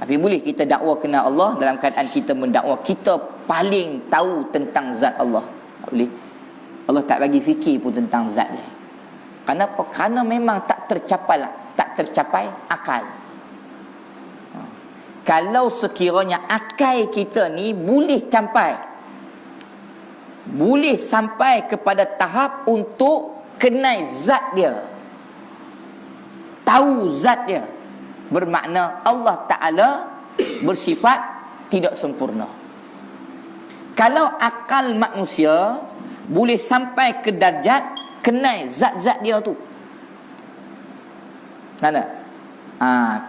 Tapi boleh kita dakwa kenal Allah dalam keadaan kita mendakwa kita paling tahu tentang zat Allah? Tak boleh. Allah tak bagi fikir pun tentang zat dia. Kenapa? Kerana memang tak tercapai akal. Kalau sekiranya akal kita ni boleh sampai kepada tahap untuk kenal zat dia, tahu zat dia, bermakna Allah Ta'ala bersifat tidak sempurna. Kalau akal manusia boleh sampai ke darjat kenal zat-zat dia tu,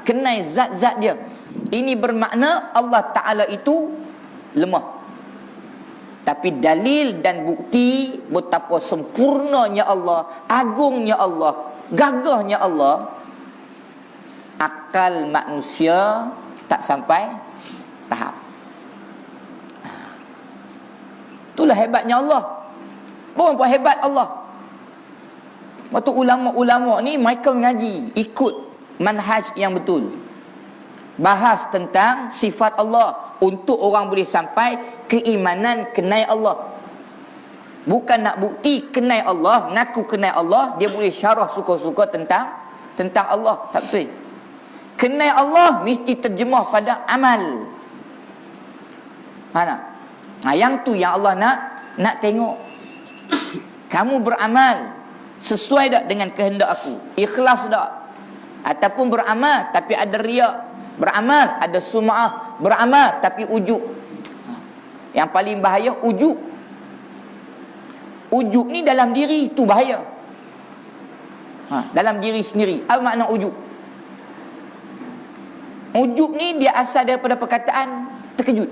kenal zat-zat dia, ini bermakna Allah Ta'ala itu lemah. Tapi dalil dan bukti betapa sempurnanya Allah, agungnya Allah, gagahnya Allah, akal manusia tak sampai tahap. Itulah hebatnya Allah. Berapa hebat Allah. Waktu ulama-ulama ni mereka mengaji ikut manhaj yang betul. Bahas tentang sifat Allah untuk orang boleh sampai keimanan kenal Allah. Bukan nak bukti kenal Allah, ngaku kenal Allah, dia boleh syarah suka-suka tentang Allah. Tak betul. Kenal Allah mesti terjemah pada amal. Mana? Yang tu yang Allah nak tengok. Kamu beramal sesuai tak dengan kehendak aku? Ikhlas tak? Ataupun beramal tapi ada riak, beramal ada sum'ah, beramal tapi ujub. Yang paling bahaya ujub. Ujub ni dalam diri tu bahaya. Dalam diri sendiri. Apa makna ujub? Ujub ni dia asal daripada perkataan terkejut.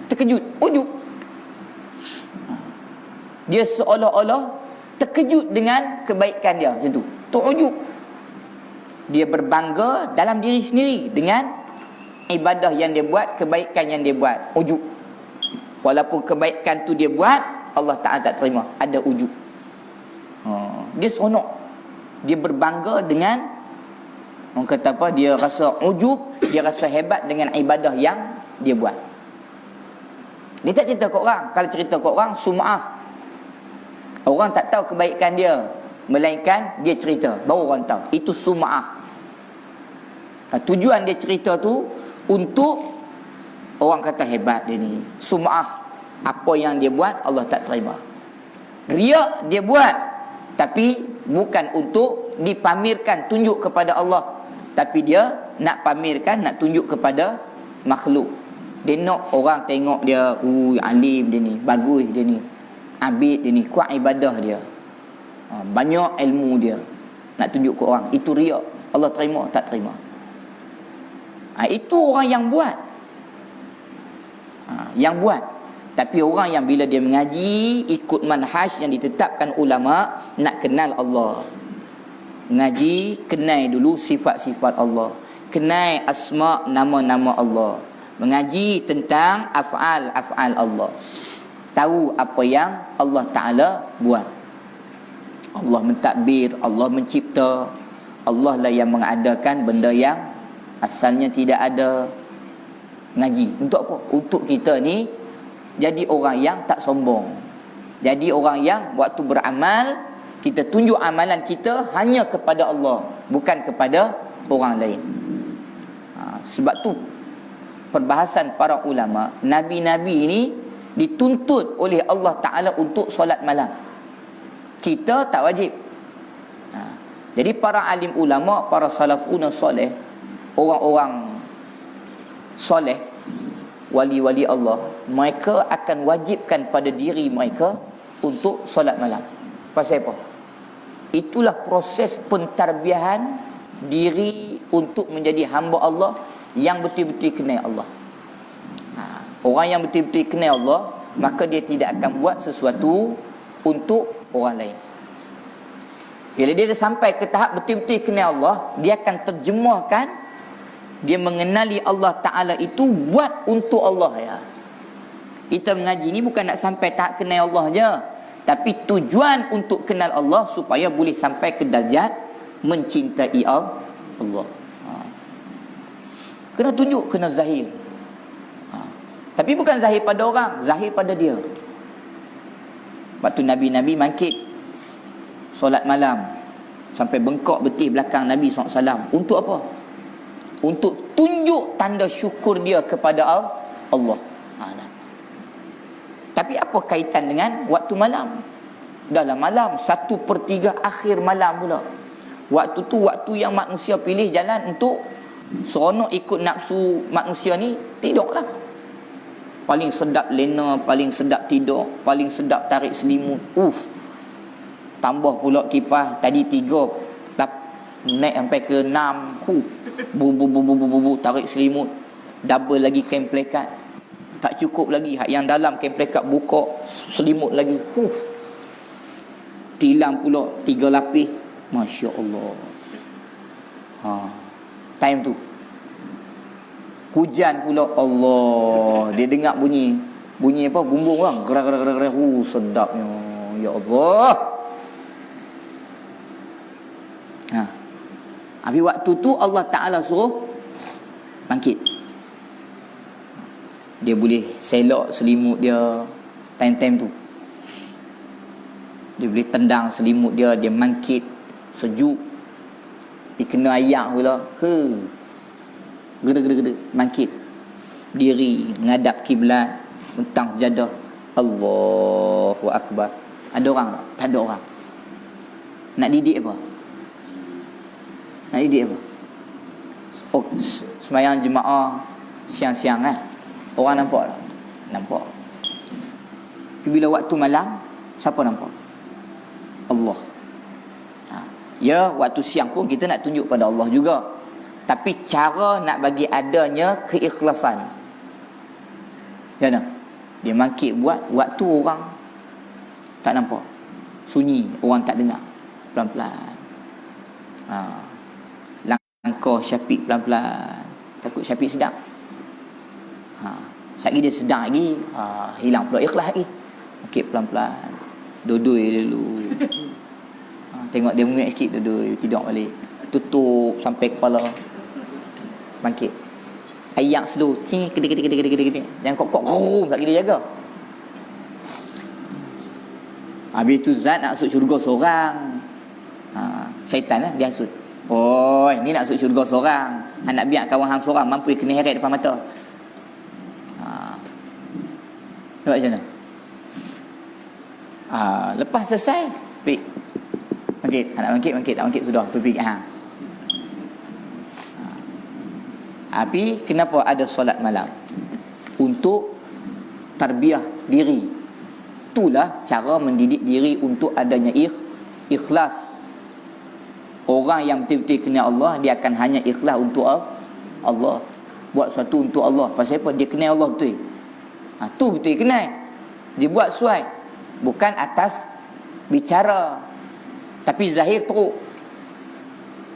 Terkejut, ujub. Dia seolah-olah terkejut dengan kebaikan dia, macam tu. Tu ujub. Dia berbangga dalam diri sendiri dengan ibadah yang dia buat, kebaikan yang dia buat. Ujub. Walaupun kebaikan tu dia buat, Allah Ta'ala tak terima. Ada ujub. Dia seronok. Dia berbangga dengan, orang kata apa, dia rasa ujub, dia rasa hebat dengan ibadah yang dia buat. Dia tak cerita ke orang. Kalau cerita ke orang, sum'ah. Orang tak tahu kebaikan dia, melainkan dia cerita, baru orang tahu. Itu sum'ah. Tujuan dia cerita tu untuk orang kata hebat dia ni. Sum'ah. Apa yang dia buat Allah tak terima. Riya dia buat, tapi bukan untuk dipamerkan, tunjuk kepada Allah, tapi dia nak pamerkan, nak tunjuk kepada makhluk. Dia nak orang tengok dia, alim dia ni, bagus dia ni, abid dia ni, kuat ibadah dia, banyak ilmu dia, nak tunjuk ke orang. Itu riya. Allah terima tak terima? Itu orang yang buat. Yang buat. Tapi orang yang bila dia mengaji, ikut manhaj yang ditetapkan ulama, nak kenal Allah. Mengaji, kenal dulu sifat-sifat Allah, kenal asma, nama-nama Allah. Mengaji tentang af'al Allah, tahu apa yang Allah Ta'ala buat. Allah mentadbir, Allah mencipta, Allah lah yang mengadakan benda yang asalnya tidak ada. Ngaji untuk apa? Untuk kita ni jadi orang yang tak sombong. Jadi orang yang waktu beramal, kita tunjuk amalan kita hanya kepada Allah, bukan kepada orang lain. Sebab tu perbahasan para ulama, Nabi-Nabi ini dituntut oleh Allah Ta'ala untuk solat malam. Kita tak wajib. Jadi para alim ulama, para salafun soleh, orang-orang soleh, wali-wali Allah, mereka akan wajibkan pada diri mereka untuk solat malam. Pasal apa? Itulah proses pentarbiahan diri untuk menjadi hamba Allah yang betul-betul kenal Allah. Orang yang betul-betul kenal Allah, maka dia tidak akan buat sesuatu untuk orang lain. Bila dia dah sampai ke tahap betul-betul kenal Allah, dia akan terjemahkan, dia mengenali Allah Ta'ala itu buat untuk Allah ya. Kita mengaji ni bukan nak sampai tahap kenal Allah je, tapi tujuan untuk kenal Allah supaya boleh sampai ke darjat mencintai Allah. Kena tunjuk, kena zahir. Tapi bukan zahir pada orang, zahir pada dia. Waktu Nabi-Nabi mangkit solat malam sampai bengkok betih belakang Nabi SAW. Untuk apa? Untuk tunjuk tanda syukur dia kepada Allah. Tapi apa kaitan dengan waktu malam? Dalam malam 1/3 akhir malam pula. Waktu tu waktu yang manusia pilih jalan untuk seronok ikut nafsu manusia ni, tidurlah. Paling sedap lena, paling sedap tidur, paling sedap tarik selimut. Tambah pula kipas, tadi 3 naik sampai ke 6. Bu tarik selimut. Double lagi kain plekat. Tak cukup lagi, hak yang dalam kain plekat buka selimut lagi. Tilam pula 3 lapis. Masya-Allah. Time tu hujan pula, Allah. Dia dengar bunyi apa? Bumbung orang. Gerak. Sedapnya. Ya Allah. Habis waktu tu Allah Ta'ala suruh bangkit. Dia boleh selok selimut dia time-time tu. Dia boleh tendang selimut dia, dia bangkit sejuk. Dia kena ayak pula. Gede bangkit. Diri menghadap kiblat, mentang jadah. Allahu Akbar. Ada orang tak? Tak ada orang. Nak didik apa? Sembahyang jemaah siang-siang kan? Orang nampak tak? Nampak. Tapi bila waktu malam, siapa nampak? Allah. Ya, waktu siang pun kita nak tunjuk pada Allah juga. Tapi cara nak bagi adanya keikhlasan. Ya tak? Dia mangkit buat waktu orang tak nampak. Sunyi, orang tak dengar. Pelan-pelan. Langkah Syafiq pelan-pelan. Takut Syafiq sedang. Sekali dia sedang lagi, hilang pula ikhlas lagi. Okey, pelan-pelan. Dudui dulu. Tengok dia menguat sikit, dudui, tidur balik. Tutup sampai kepala. Bangkit. Ayak slow. Cing, kedi. Jangan kok rum, tak kira jaga. Habis tu Zat nak masuk syurga seorang. Syaitan lah, dia hasut. Oh, ni nak masuk syurga seorang. Nak biar kawan hang seorang mampu kena heret depan mata. Nampak macam mana? Lepas selesai, pergi. Bangkit. Nak bangkit. Tak bangkit sudah. Pergi kat hang. Tapi kenapa ada solat malam? Untuk tarbiyah diri. Itulah cara mendidik diri untuk adanya ikhlas. Orang yang betul-betul kenal Allah, dia akan hanya ikhlas untuk Allah. Buat sesuatu untuk Allah. Pasal apa? Dia kenal Allah betul. Tu betul kenal. Dia buat sesuai. Bukan atas bicara, tapi zahir teruk.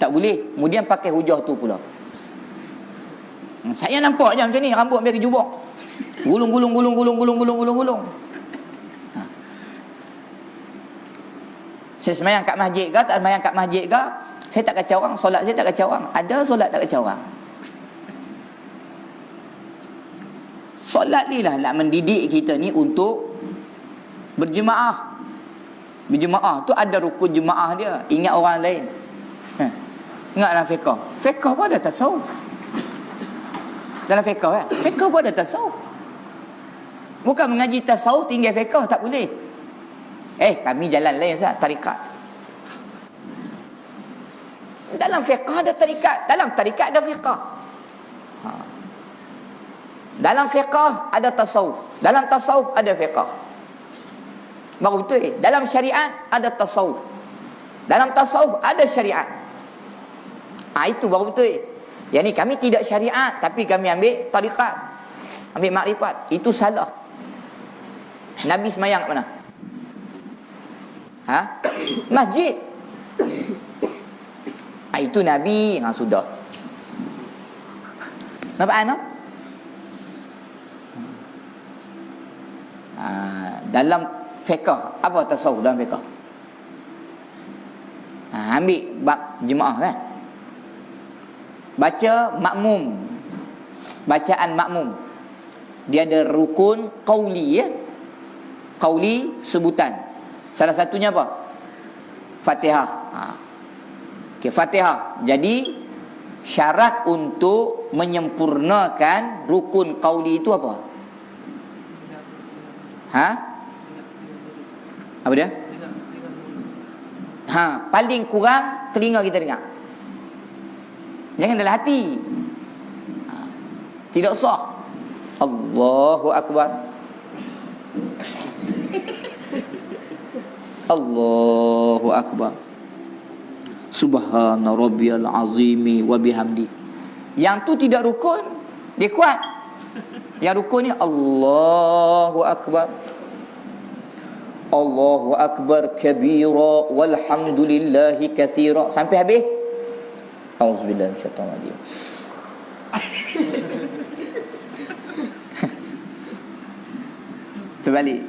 Tak boleh. Kemudian pakai hujah tu pula. Saya nampak je macam ni, rambut biar kejubuk. Gulung. Saya semayang kat masjid ke, tak semayang kat masjid ke, saya tak kacau orang. Solat saya tak kacau orang. Ada solat tak kacau orang. Solat ni lah nak mendidik kita ni untuk berjemaah. Berjemaah tu ada rukun jemaah dia. Ingat orang lain. Ingat dalam fiqah. Fiqah pun ada tasawuf. Dalam fiqah kan? Fiqah pun ada tasawuf. Bukan mengaji tasawuf tinggal fiqah, tak boleh. Kami jalan lain Ustaz, tarikat. Dalam fiqah ada tarikat, dalam tarikat ada fiqah. Dalam fiqah ada tasawuf, dalam tasawuf ada fiqah. Baru betul. Dalam syariat ada tasawuf, dalam tasawuf ada syariat. Itu baru betul. Yang ni kami tidak syariat, tapi kami ambil tarikat, ambil makrifat. Itu salah. Nabi semayang mana? Masjid. Itu Nabi. Sudah. Nampak tak? Dalam fiqah, apa tasawuf dalam fiqah? Ambil bab jemaah kan? Baca makmum. Bacaan makmum. Dia ada rukun qauli ya. Qauli sebutan. Salah satunya apa? Fatihah. Okey, Fatihah. Jadi syarat untuk menyempurnakan rukun qauli itu apa? Apa dia? Paling kurang telinga kita dengar. Jangan dalam hati. Tidak sah. Allahu Akbar. Allahu Akbar. Subhana rabbiyal azimi wa bihamdi. Yang tu tidak rukun, dia kuat. Yang rukun ni Allahu Akbar. Allahu Akbar kabira walhamdulillahi katsira. Sampai habis. Auzubillahi minasyaitonir rajim. Terbalik.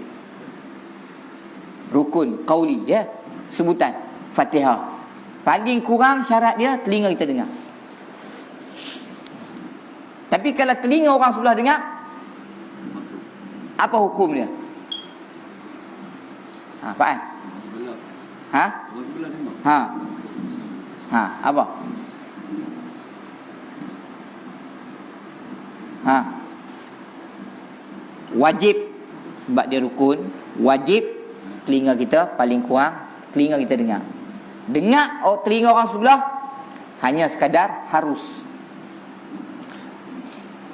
Rukun qauli ya, sebutan Fatihah. Paling kurang syarat dia telinga kita dengar. Tapi kalau telinga orang sebelah dengar, apa hukum dia? Faham? Apa? Wajib, sebab dia rukun, wajib telinga kita paling kurang telinga kita dengar. Dengar telinga orang sebelah hanya sekadar harus.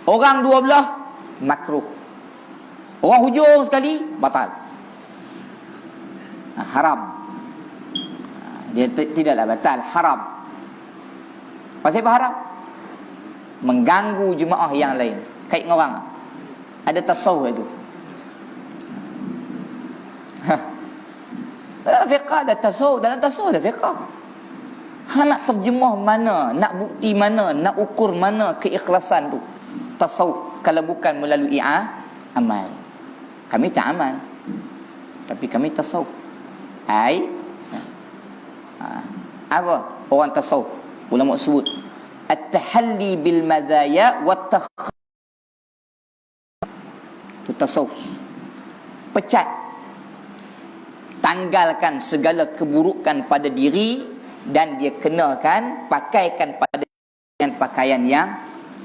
Orang dua belah makruh. Orang hujung sekali batal. Haram. Dia tidaklah batal, haram. Pasal apa haram? mengganggu jemaah yang lain. Kait dengan orang ada tasawuf itu. Dalam fiqh ada tasawuf, dalam tasawuf ada fiqh. Nak terjemah mana, nak bukti mana, nak ukur mana keikhlasan tu. Tasawuf kalau bukan melalui amal. Kami tak amal, tapi kami tasawuf. Apa orang tasawuf? Ulama sebut at-tahalli bil mazaya wat tu tasawuf. Pecat, tanggalkan segala keburukan pada diri dan dia kenakan, pakaikan pada dengan pakaian yang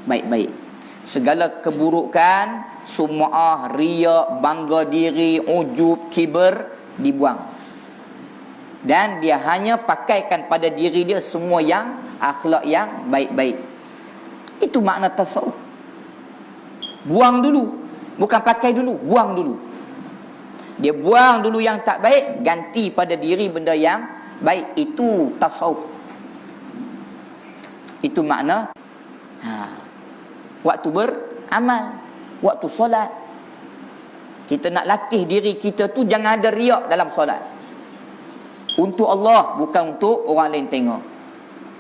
baik-baik. Segala keburukan, sum'ah, riya, bangga diri, ujub, kibir dibuang. Dan dia hanya pakaikan pada diri dia semua yang akhlak yang baik-baik. Itu makna tasawuf. Buang dulu, bukan pakai dulu, buang dulu. Dia buang dulu yang tak baik, ganti pada diri benda yang baik. Itu tasawuf. Itu makna waktu beramal, waktu solat. Kita nak latih diri kita tu jangan ada riak dalam solat. Untuk Allah, bukan untuk orang lain tengok.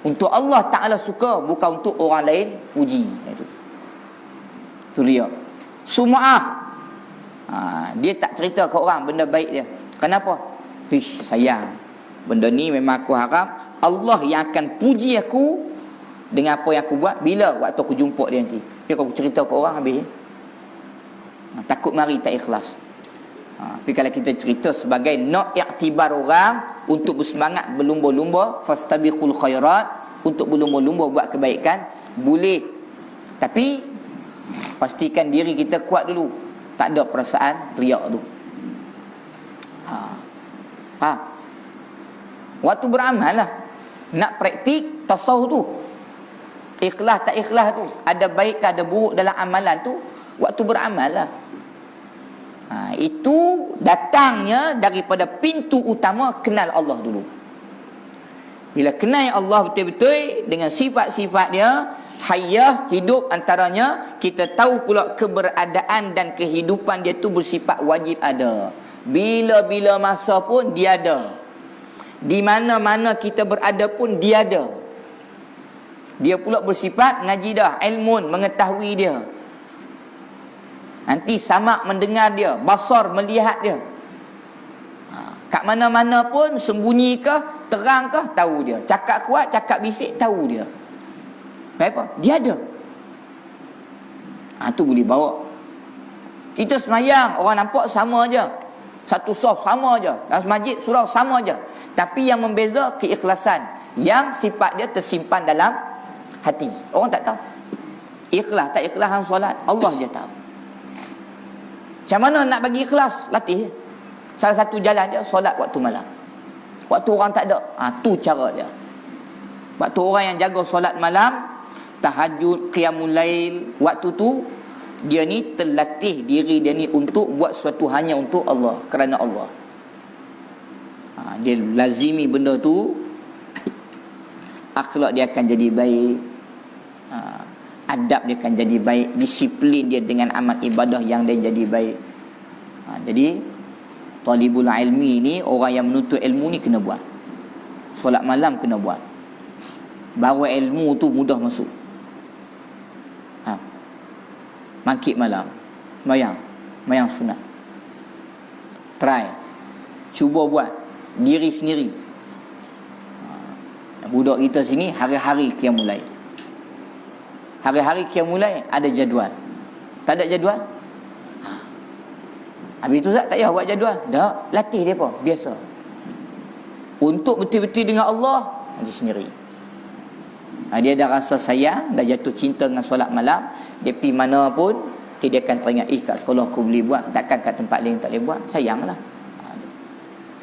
Untuk Allah Ta'ala suka, bukan untuk orang lain puji. Itu riak. Sum'ah, dia tak cerita ke orang benda baik dia. Kenapa? Sayang, benda ni memang aku harap Allah yang akan puji aku dengan apa yang aku buat. Bila waktu aku jumpa dia nanti, dia aku cerita ke orang habis. Takut mari tak ikhlas. Tapi kalau kita cerita sebagai nak iktibar orang untuk bersemangat berlumba-lumba, fastabiqul khairat, untuk berlumba-lumba buat kebaikan, boleh. Tapi pastikan diri kita kuat dulu, tak ada perasaan riak tu. Waktu beramal lah, nak praktik tasawuf tu, ikhlas tak ikhlas tu, ada baik ke ada buruk dalam amalan tu, waktu beramal lah. Itu datangnya daripada pintu utama kenal Allah dulu. Bila kenal Allah betul-betul dengan sifat-sifat dia, hayah, hidup antaranya, kita tahu pula keberadaan dan kehidupan dia tu bersifat wajib ada. Bila-bila masa pun dia ada. Di mana-mana kita berada pun dia ada. Dia pula bersifat ngaji dah, ilmun, mengetahui dia. Nanti samak mendengar dia, basar melihat dia. Kat mana-mana pun, sembunyi ke, terang ke, tahu dia. Cakap kuat, cakap bisik, tahu dia. Kenapa? Dia ada. Tu boleh bawa. Kita semayang, orang nampak sama aja. Satu saf sama aja. Dalam masjid, surau sama aja. Tapi yang membeza keikhlasan. Yang sifat dia tersimpan dalam hati. Orang tak tahu. Ikhlas tak ikhlas dalam solat, Allah je tahu. Macam mana nak bagi ikhlas? Latih. Salah satu jalan dia solat waktu malam. Waktu orang tak ada. Tu cara dia. Waktu orang yang jaga solat malam, tahajud, qiyamul lail, waktu tu dia ni terlatih diri dia ni untuk buat sesuatu hanya untuk Allah, kerana Allah. Dia lazimi benda tu, akhlak dia akan jadi baik, adab dia akan jadi baik, disiplin dia dengan amal ibadah yang dia jadi baik. Jadi talibul ilmi ni, orang yang menuntut ilmu ni kena buat. Solat malam kena buat. Baru ilmu tu mudah masuk. Mangkit malam, mayang sunat. Try, cuba buat diri sendiri. Budak kita sini hari-hari qiyamul lail. Hari-hari qiyamul lail ada jadual. Tak ada jadual? Habis tu tak payah buat jadual. Dah, latih dia apa? Biasa. Untuk betul-betul dengan Allah, dia sendiri. Dia dah rasa sayang, dah jatuh cinta dengan solat malam, dia pergi mana pun, dia akan teringat, kat sekolah aku boleh buat, takkan kat tempat lain tak boleh buat, sayanglah.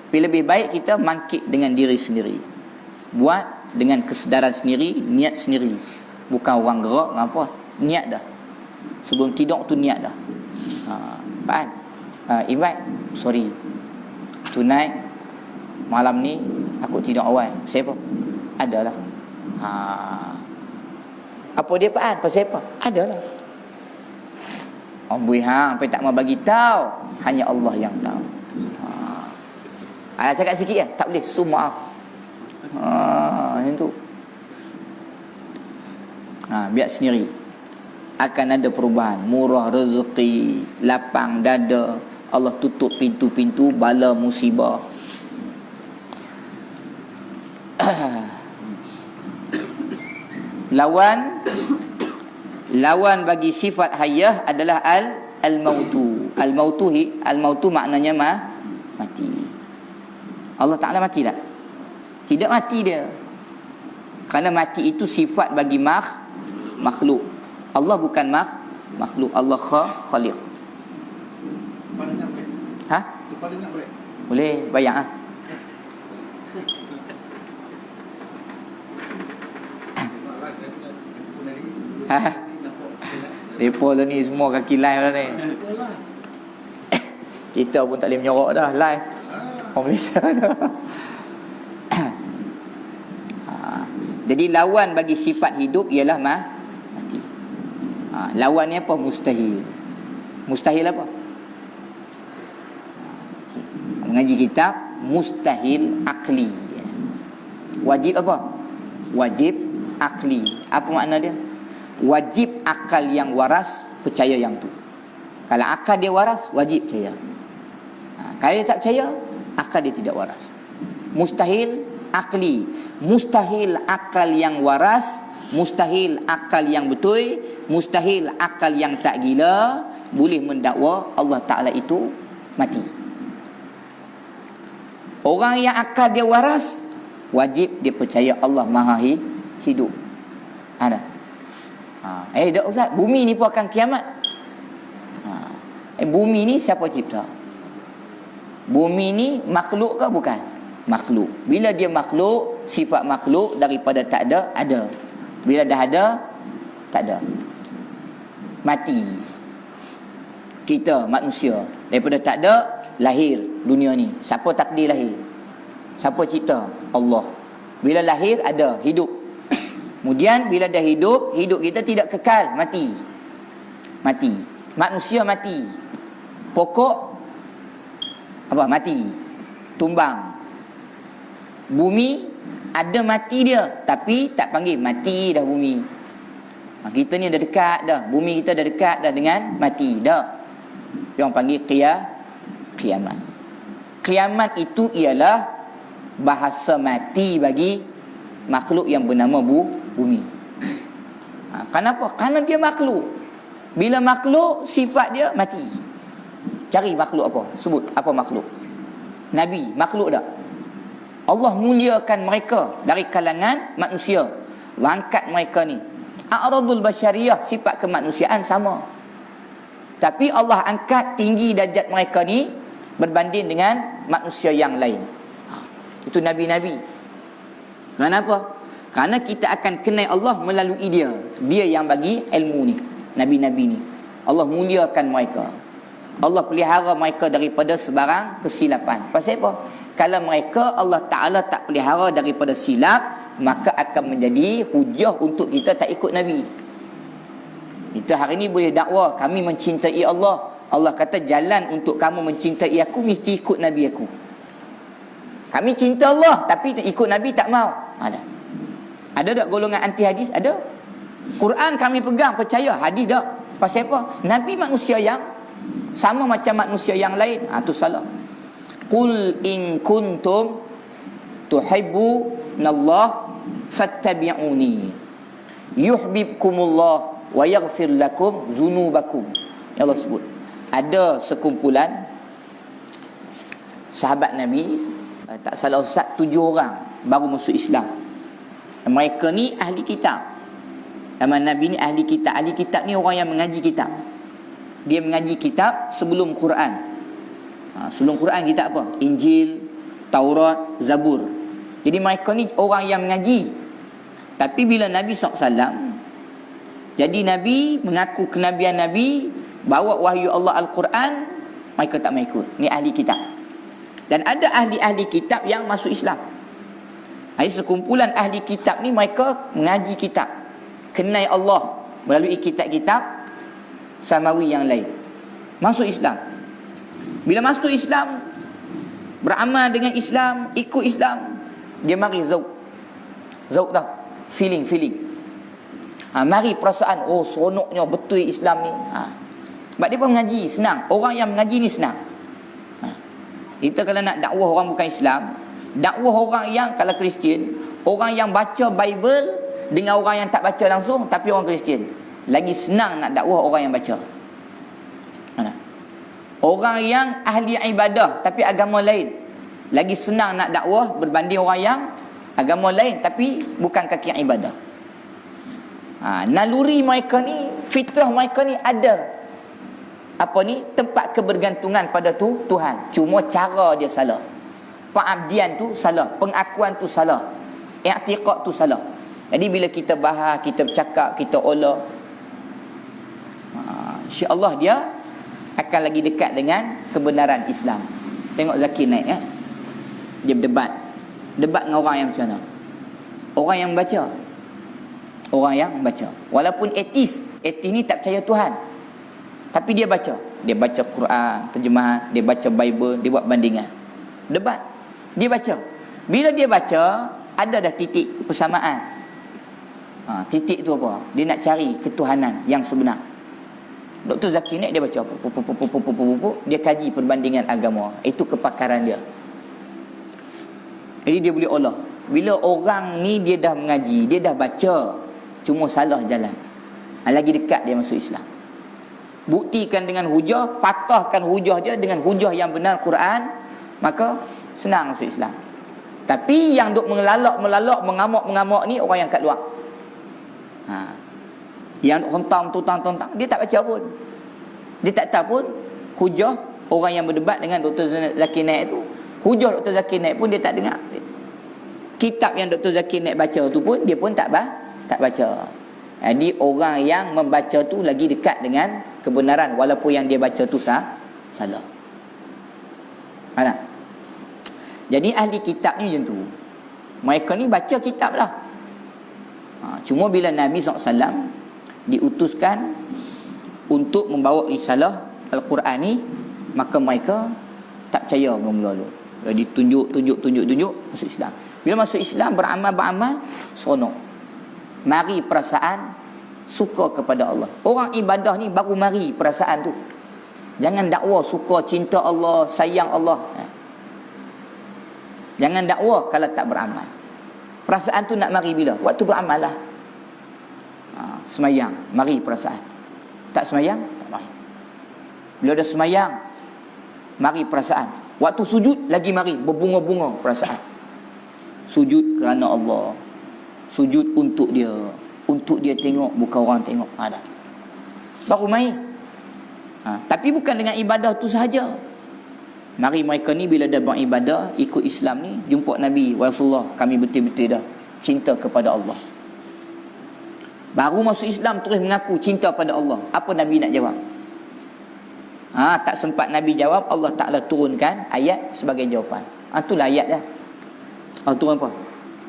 Tapi lebih baik kita mangkit dengan diri sendiri, buat dengan kesedaran sendiri, niat sendiri. Bukan orang gerak apa, niat dah. Sebelum tidur tu niat dah. Pak invite, sorry, tonight, malam ni aku tidur awal. Siapa? Adalah Apa dia paan? Pasal apa? Adalah. Amboi hang sampai tak mau bagi tahu, hanya Allah yang tahu. Cakap sikit ya, tak boleh semua. Itu. Biar sendiri. Akan ada perubahan, murah rezeki, lapang dada, Allah tutup pintu-pintu bala musibah. Lawan bagi sifat hayah adalah al-mautu. Al-mautu maknanya mati. Allah Ta'ala mati tak? Tidak mati dia. Kerana mati itu sifat bagi makhluk. Allah bukan makhluk. Allah khaliq. Boleh bayang Depa lah ni semua kaki live lah ni. Kita pun tak boleh menyorok dah live. Orang Malaysia dah. Jadi lawan bagi sifat hidup ialah mati. Lawannya apa? Mustahil. Mustahil apa? Mengaji kitab mustahil akli. Wajib apa? Wajib akli. Apa makna dia? Wajib akal yang waras percaya yang tu. Kalau akal dia waras, wajib percaya. Kalau dia tak percaya, akal dia tidak waras. Mustahil akli. Mustahil akal yang waras, mustahil akal yang betul, mustahil akal yang tak gila boleh mendakwa Allah Ta'ala itu mati. Orang yang akal dia waras, wajib dia percaya Allah Maha hidup. Ada. Tak Ustaz, bumi ni pun akan kiamat. Bumi ni siapa cipta? Bumi ni makhluk ke bukan? Makhluk. Bila dia makhluk, sifat makhluk daripada tak ada, ada. Bila dah ada, tak ada. Mati. Kita manusia daripada tak ada lahir dunia ni. Siapa takdir lahir? Siapa cipta? Allah. Bila lahir ada, hidup. Kemudian bila dah hidup, hidup kita tidak kekal, mati. Mati. Manusia mati. Pokok apa? Mati. Tumbang. Bumi ada mati dia, tapi tak panggil mati dah bumi. Kita ni dah dekat dah. Bumi kita dah dekat dah dengan mati dah. Yang panggil kiamat. Kiamat itu ialah bahasa mati bagi makhluk yang bernama bumi. Kenapa? Kerana dia makhluk. Bila makhluk, sifat dia mati. Cari makhluk apa? Sebut apa makhluk? Nabi, makhluk tak? Allah muliakan mereka dari kalangan manusia. Angkat mereka ni. A'radul basyariyah, sifat kemanusiaan sama. Tapi Allah angkat tinggi darjat mereka ni berbanding dengan manusia yang lain. Itu nabi-nabi. Kenapa? Kerana kita akan kenal Allah melalui dia. Dia yang bagi ilmu ni. Nabi-nabi ni. Allah muliakan mereka. Allah pelihara mereka daripada sebarang kesilapan. Pasal apa? Kalau mereka Allah Ta'ala tak pelihara daripada silap, maka akan menjadi hujah untuk kita tak ikut Nabi. Kita hari ni boleh dakwa kami mencintai Allah. Allah kata jalan untuk kamu mencintai aku mesti ikut Nabi aku. Kami cinta Allah tapi ikut Nabi tak mau. Ada tak golongan anti hadis? Ada. Quran kami pegang, percaya. Hadis tak. Pasal apa? Nabi manusia yang sama macam manusia yang lain. Itu salah. Qul in kuntum tuhibbunallah fattabi'uni yuhibbukumullah wa yaghfir lakum dzunubakum. Ya Allah sebut. Ada sekumpulan sahabat Nabi, tak salah Ustaz, 7 orang baru masuk Islam. Mereka ni ahli kitab. Nama Nabi ni ahli kitab. Ahli kitab ni orang yang mengaji kitab. Dia mengaji kitab sebelum Quran. Sebelum Quran kitab apa? Injil, Taurat, Zabur. Jadi mereka ni orang yang mengaji. Tapi bila Nabi SAW jadi Nabi, mengaku kenabian Nabi, bawa wahyu Allah Al-Quran, mereka tak mau ikut. Ni ahli kitab. Dan ada ahli-ahli kitab yang masuk Islam. Sekumpulan ahli kitab ni mereka mengaji kitab. kenal Allah melalui kitab-kitab samawi yang lain. Masuk Islam. Bila masuk Islam, beramal dengan Islam, ikut Islam, dia mari zauq. Zauq tau, feeling. Mari perasaan, oh seronoknya betul Islam ni. Sebab dia pun mengaji, senang. Orang yang mengaji ni senang. Kita kalau nak dakwah orang bukan Islam, dakwah orang yang kalau Kristian, orang yang baca Bible dengan orang yang tak baca langsung tapi orang Kristian, lagi senang nak dakwah orang yang baca. Orang yang ahli ibadah tapi agama lain, lagi senang nak dakwah berbanding orang yang agama lain tapi bukan kaki ibadah. Naluri mereka ni, fitrah mereka ni ada tempat kebergantungan pada Tuhan. Cuma cara dia salah. Pengabdian tu salah, pengakuan tu salah, i'tiqad tu salah. Jadi bila kita bahas, kita bercakap, kita olah, insya-Allah dia akan lagi dekat dengan kebenaran Islam. Tengok Zakir Naik dia berdebat dengan orang yang macam mana? Orang yang baca. Walaupun etis ni tak percaya Tuhan, tapi dia baca Quran terjemahan, dia baca Bible, dia buat bandingan, debat, dia baca. Bila dia baca, ada dah titik persamaan. Titik tu apa? Dia nak cari ketuhanan yang sebenar. Dr. Zakir Naik dia baca, dia kaji perbandingan agama. Itu kepakaran dia. Jadi dia boleh olah. Bila orang ni dia dah mengaji, dia dah baca, cuma salah jalan, lagi dekat dia masuk Islam. Buktikan dengan hujah, patahkan hujah dia dengan hujah yang benar Quran, maka senang masuk Islam. Tapi yang duk melalak, mengamuk ni orang yang kat luar. Yang hontam, tontang, dia tak baca pun. Dia tak tahu pun hujah orang yang berdebat dengan Dr. Zakir Naik tu. Hujah Dr. Zakir Naik pun dia tak dengar. Kitab yang Dr. Zakir Naik baca tu pun dia pun tak baca. Jadi orang yang membaca tu lagi dekat dengan kebenaran walaupun yang dia baca tu salah. Mana? Jadi ahli kitab ni macam tu. Mereka ni baca kitab lah. Cuma bila Nabi SAW diutuskan untuk membawa risalah Al-Quran ni, maka mereka tak percaya mula-mula. Jadi tunjuk masuk Islam. Bila masuk Islam, beramal seronok. Mari perasaan suka kepada Allah. Orang ibadah ni baru mari perasaan tu. Jangan dakwa suka, cinta Allah, sayang Allah. Jangan dakwa kalau tak beramal. Perasaan tu nak mari bila? Waktu beramal lah. Semayang, mari perasaan. Tak semayang, tak mari. Bila dah semayang, mari perasaan. Waktu sujud, lagi mari, berbunga-bunga perasaan. Sujud kerana Allah, sujud untuk dia tengok, bukan orang tengok. Ada baru main. Tapi bukan dengan ibadah tu sahaja. Mari mereka ni bila dah beribadah, ikut Islam ni, jumpa Nabi, Rasulullah, kami betul-betul dah cinta kepada Allah. Baru masuk Islam terus mengaku cinta pada Allah. Apa Nabi nak jawab? Tak sempat Nabi jawab, Allah Ta'ala turunkan ayat sebagai jawapan. Itulah ayat dah. Turun apa?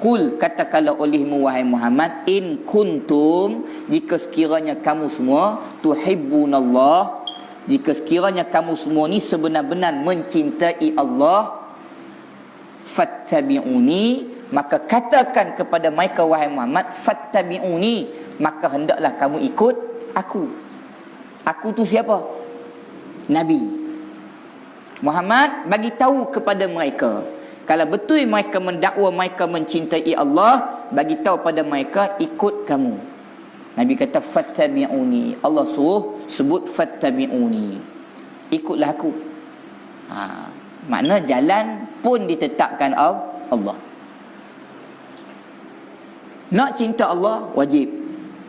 Qul, katakanlah olehmu wahai Muhammad, in kuntum, jika sekiranya kamu semua tuhibbunallah, jika sekiranya kamu semua ni sebenar-benar mencintai Allah, fattabi'uni, maka katakan kepada mereka wahai Muhammad, fattabi'uni, maka hendaklah kamu ikut aku. Aku tu siapa? Nabi Muhammad bagi tahu kepada mereka, kalau betul mereka mendakwa mereka mencintai Allah, bagi tahu pada mereka ikut kamu. Nabi kata fattabi'uni. Allah suruh sebut fattabi'uni, ikutlah aku. Makna jalan pun ditetapkan Allah. Nak cinta Allah wajib,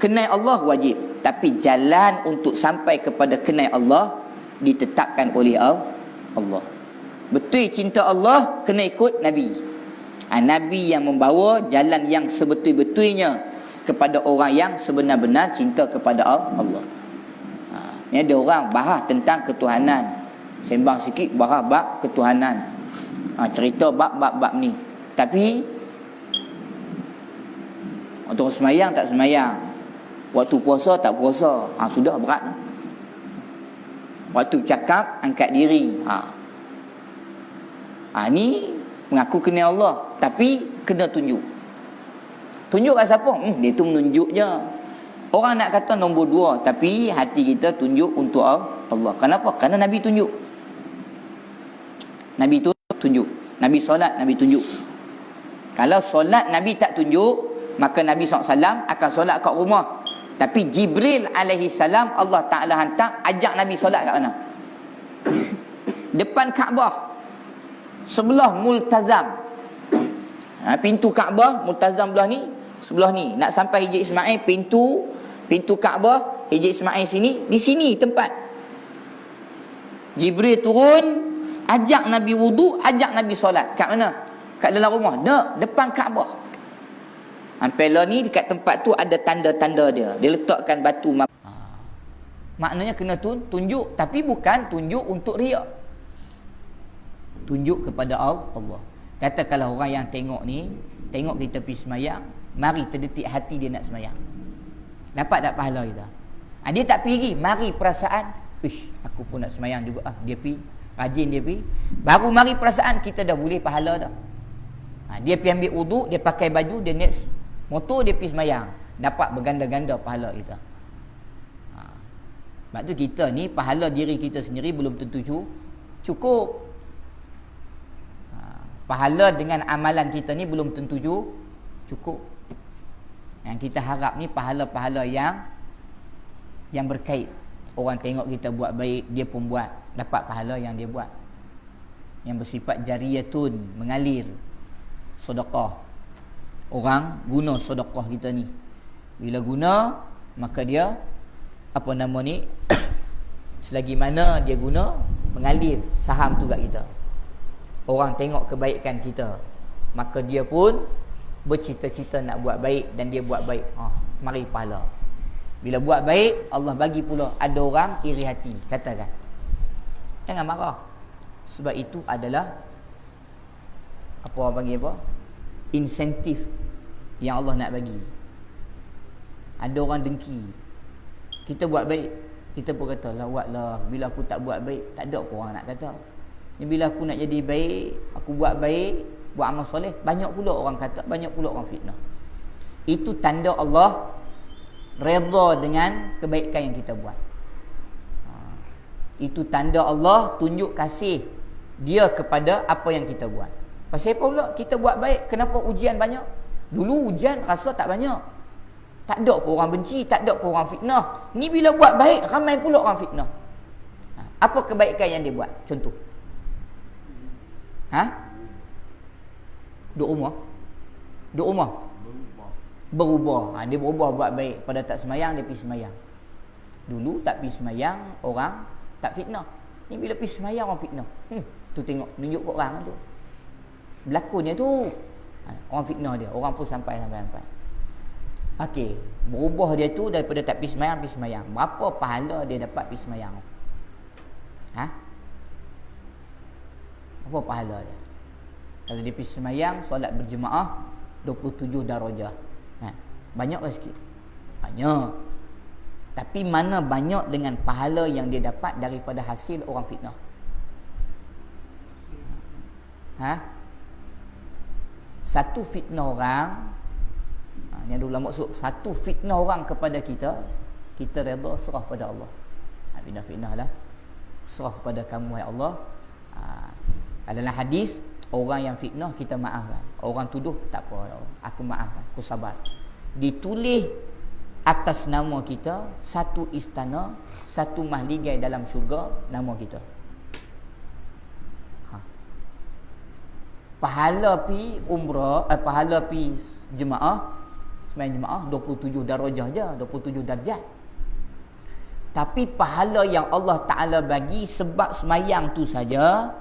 kenal Allah wajib, tapi jalan untuk sampai kepada kenal Allah ditetapkan oleh Allah. Betul cinta Allah, kena ikut Nabi. Nabi yang membawa jalan yang sebetul-betulnya kepada orang yang sebenar-benar cinta kepada Allah. Ni ada orang bahas tentang ketuhanan, sembang sikit bahas bab ketuhanan, cerita bab ni, tapi orang semayang tak semayang, Waktu puasa tak puasa. Sudah berat. Waktu cakap angkat diri. Ni mengaku kenal Allah, tapi kena tunjuk. Tunjuk kat siapa? Dia tu menunjuk je. Orang nak kata nombor 2, tapi hati kita tunjuk untuk Allah. Kenapa? Kerana Nabi tunjuk. Nabi tu tunjuk. Nabi solat, Nabi tunjuk. Kalau solat Nabi tak tunjuk, maka Nabi SAW akan solat kat rumah. Tapi Jibril alaihi salam Allah Ta'ala hantar ajak Nabi solat kat mana? Depan Kaabah. Sebelah Multazam. Pintu Kaabah, Multazam belah ni, sebelah ni. Nak sampai Hijri Ismail, pintu Kaabah, Hijri Ismail sini, di sini tempat. Jibril turun, ajak Nabi wudu, ajak Nabi solat. Kat mana? Kat dalam rumah. Depan Kaabah. Pela ni dekat tempat tu ada tanda-tanda dia. Dia letakkan batu. Maknanya kena tunjuk, tapi bukan tunjuk untuk riak. Tunjuk kepada Allah. Kata kalau orang yang tengok ni, tengok kita pergi semayang, mari terdetik hati dia nak semayang. Dapat tak pahala kita? Dia tak pergi, mari perasaan, aku pun nak semayang juga. Dia pergi, rajin dia pergi. Baru mari perasaan, kita dah boleh pahala dah. Dia pergi ambil uduk, dia pakai baju, dia naik motor, dia pergi semayang. Dapat berganda-ganda pahala kita. Sebab tu kita ni, pahala diri kita sendiri belum tentu cukup. Pahala dengan amalan kita ni belum tentu cukup. Yang kita harap ni pahala-pahala yang berkait. Orang tengok kita buat baik, dia pun buat, dapat pahala yang dia buat. Yang bersifat jariyatun, mengalir. Sedekah. Orang guna sedekah kita ni. Bila guna, maka dia selagi mana dia guna, mengalir saham tu kat kita. Orang tengok kebaikan kita, maka dia pun bercita-cita nak buat baik, dan dia buat baik. Mari pahala. Bila buat baik, Allah bagi pula. Ada orang iri hati, katakan. Jangan marah. Sebab itu adalah insentif yang Allah nak bagi. Ada orang dengki. Kita buat baik, kita pun kata, lawatlah, bila aku tak buat baik, tak ada pun orang nak kata. Bila aku nak jadi baik, aku buat baik, buat amal soleh, banyak pula orang kata, banyak pula orang fitnah. Itu tanda Allah redha dengan kebaikan yang kita buat. Itu tanda Allah tunjuk kasih dia kepada apa yang kita buat. Pasal apa pula kita buat baik, kenapa ujian banyak? Dulu ujian rasa tak banyak, tak ada pun orang benci, tak ada pun orang fitnah. Ni bila buat baik, ramai pula orang fitnah. Apa kebaikan yang dia buat? Contoh. Duk rumah berubah. Dia berubah buat baik. Pada tak semayang, dia pergi semayang. Dulu tak pergi semayang, orang tak fitnah. Ni bila pergi semayang, orang fitnah. Tu tengok, tunjuk kat orang tu, berlakonnya tu, orang fitnah dia. Orang pun sampai. Okey, berubah dia tu daripada tak pergi semayang. Berapa pahala dia dapat pergi semayang? Apa pahala dia? Kalau dia pergi semayang, solat berjemaah 27 darajah. Banyak ke sikit? Banyak. Tapi mana banyak dengan pahala yang dia dapat daripada hasil orang fitnah? Satu fitnah orang, ni ada ulama maksud, satu fitnah orang kepada kita reda serah pada Allah. Fitnah lah, serah kepada kamu ya Allah. Adalah hadis, orang yang fitnah kita maafkan. Orang tuduh, tak apa ya Allah, aku maafkan, aku sabar. Ditulis atas nama kita satu istana, satu mahligai dalam syurga, nama kita. Pahala pi umrah, pahala pi jemaah, sembahyang jemaah 27 darajah je, 27 darjat. Tapi pahala yang Allah Ta'ala bagi sebab semayang tu saja,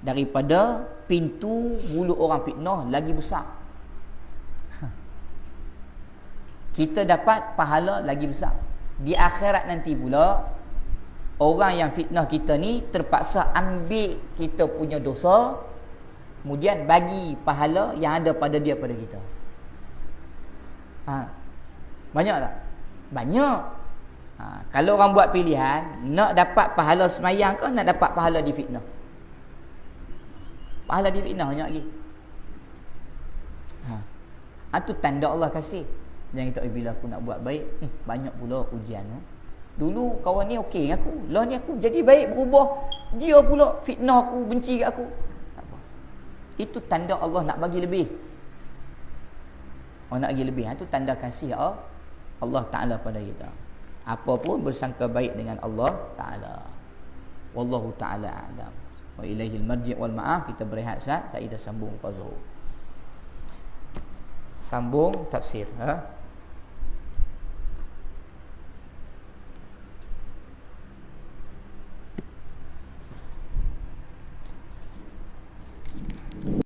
daripada pintu mulut orang fitnah lagi besar. Kita dapat pahala lagi besar. Di akhirat nanti pula, orang yang fitnah kita ni terpaksa ambil kita punya dosa, kemudian bagi pahala yang ada pada dia, pada kita. Banyak tak? Banyak. Kalau orang buat pilihan, nak dapat pahala semayang ke nak dapat pahala difitnah? Pahala difitnah banyak lagi. Itu tanda Allah kasih. Jangan kita bila aku nak buat baik, banyak pula ujian. Dulu kawan ni okey dengan aku, lah ni aku jadi baik berubah, dia pula fitnah aku, benci kat aku. Tak apa. Itu tanda Allah nak bagi lebih. Allah nak bagi lebih. Itu tanda kasih Allah Ta'ala pada kita. Apa pun bersangka baik dengan Allah Ta'ala. Wallahu Ta'ala a'lam. Wa ilaihil marji' wal ma'af. Kita berehat saat kita sambung Zuhur. Sambung tafsir.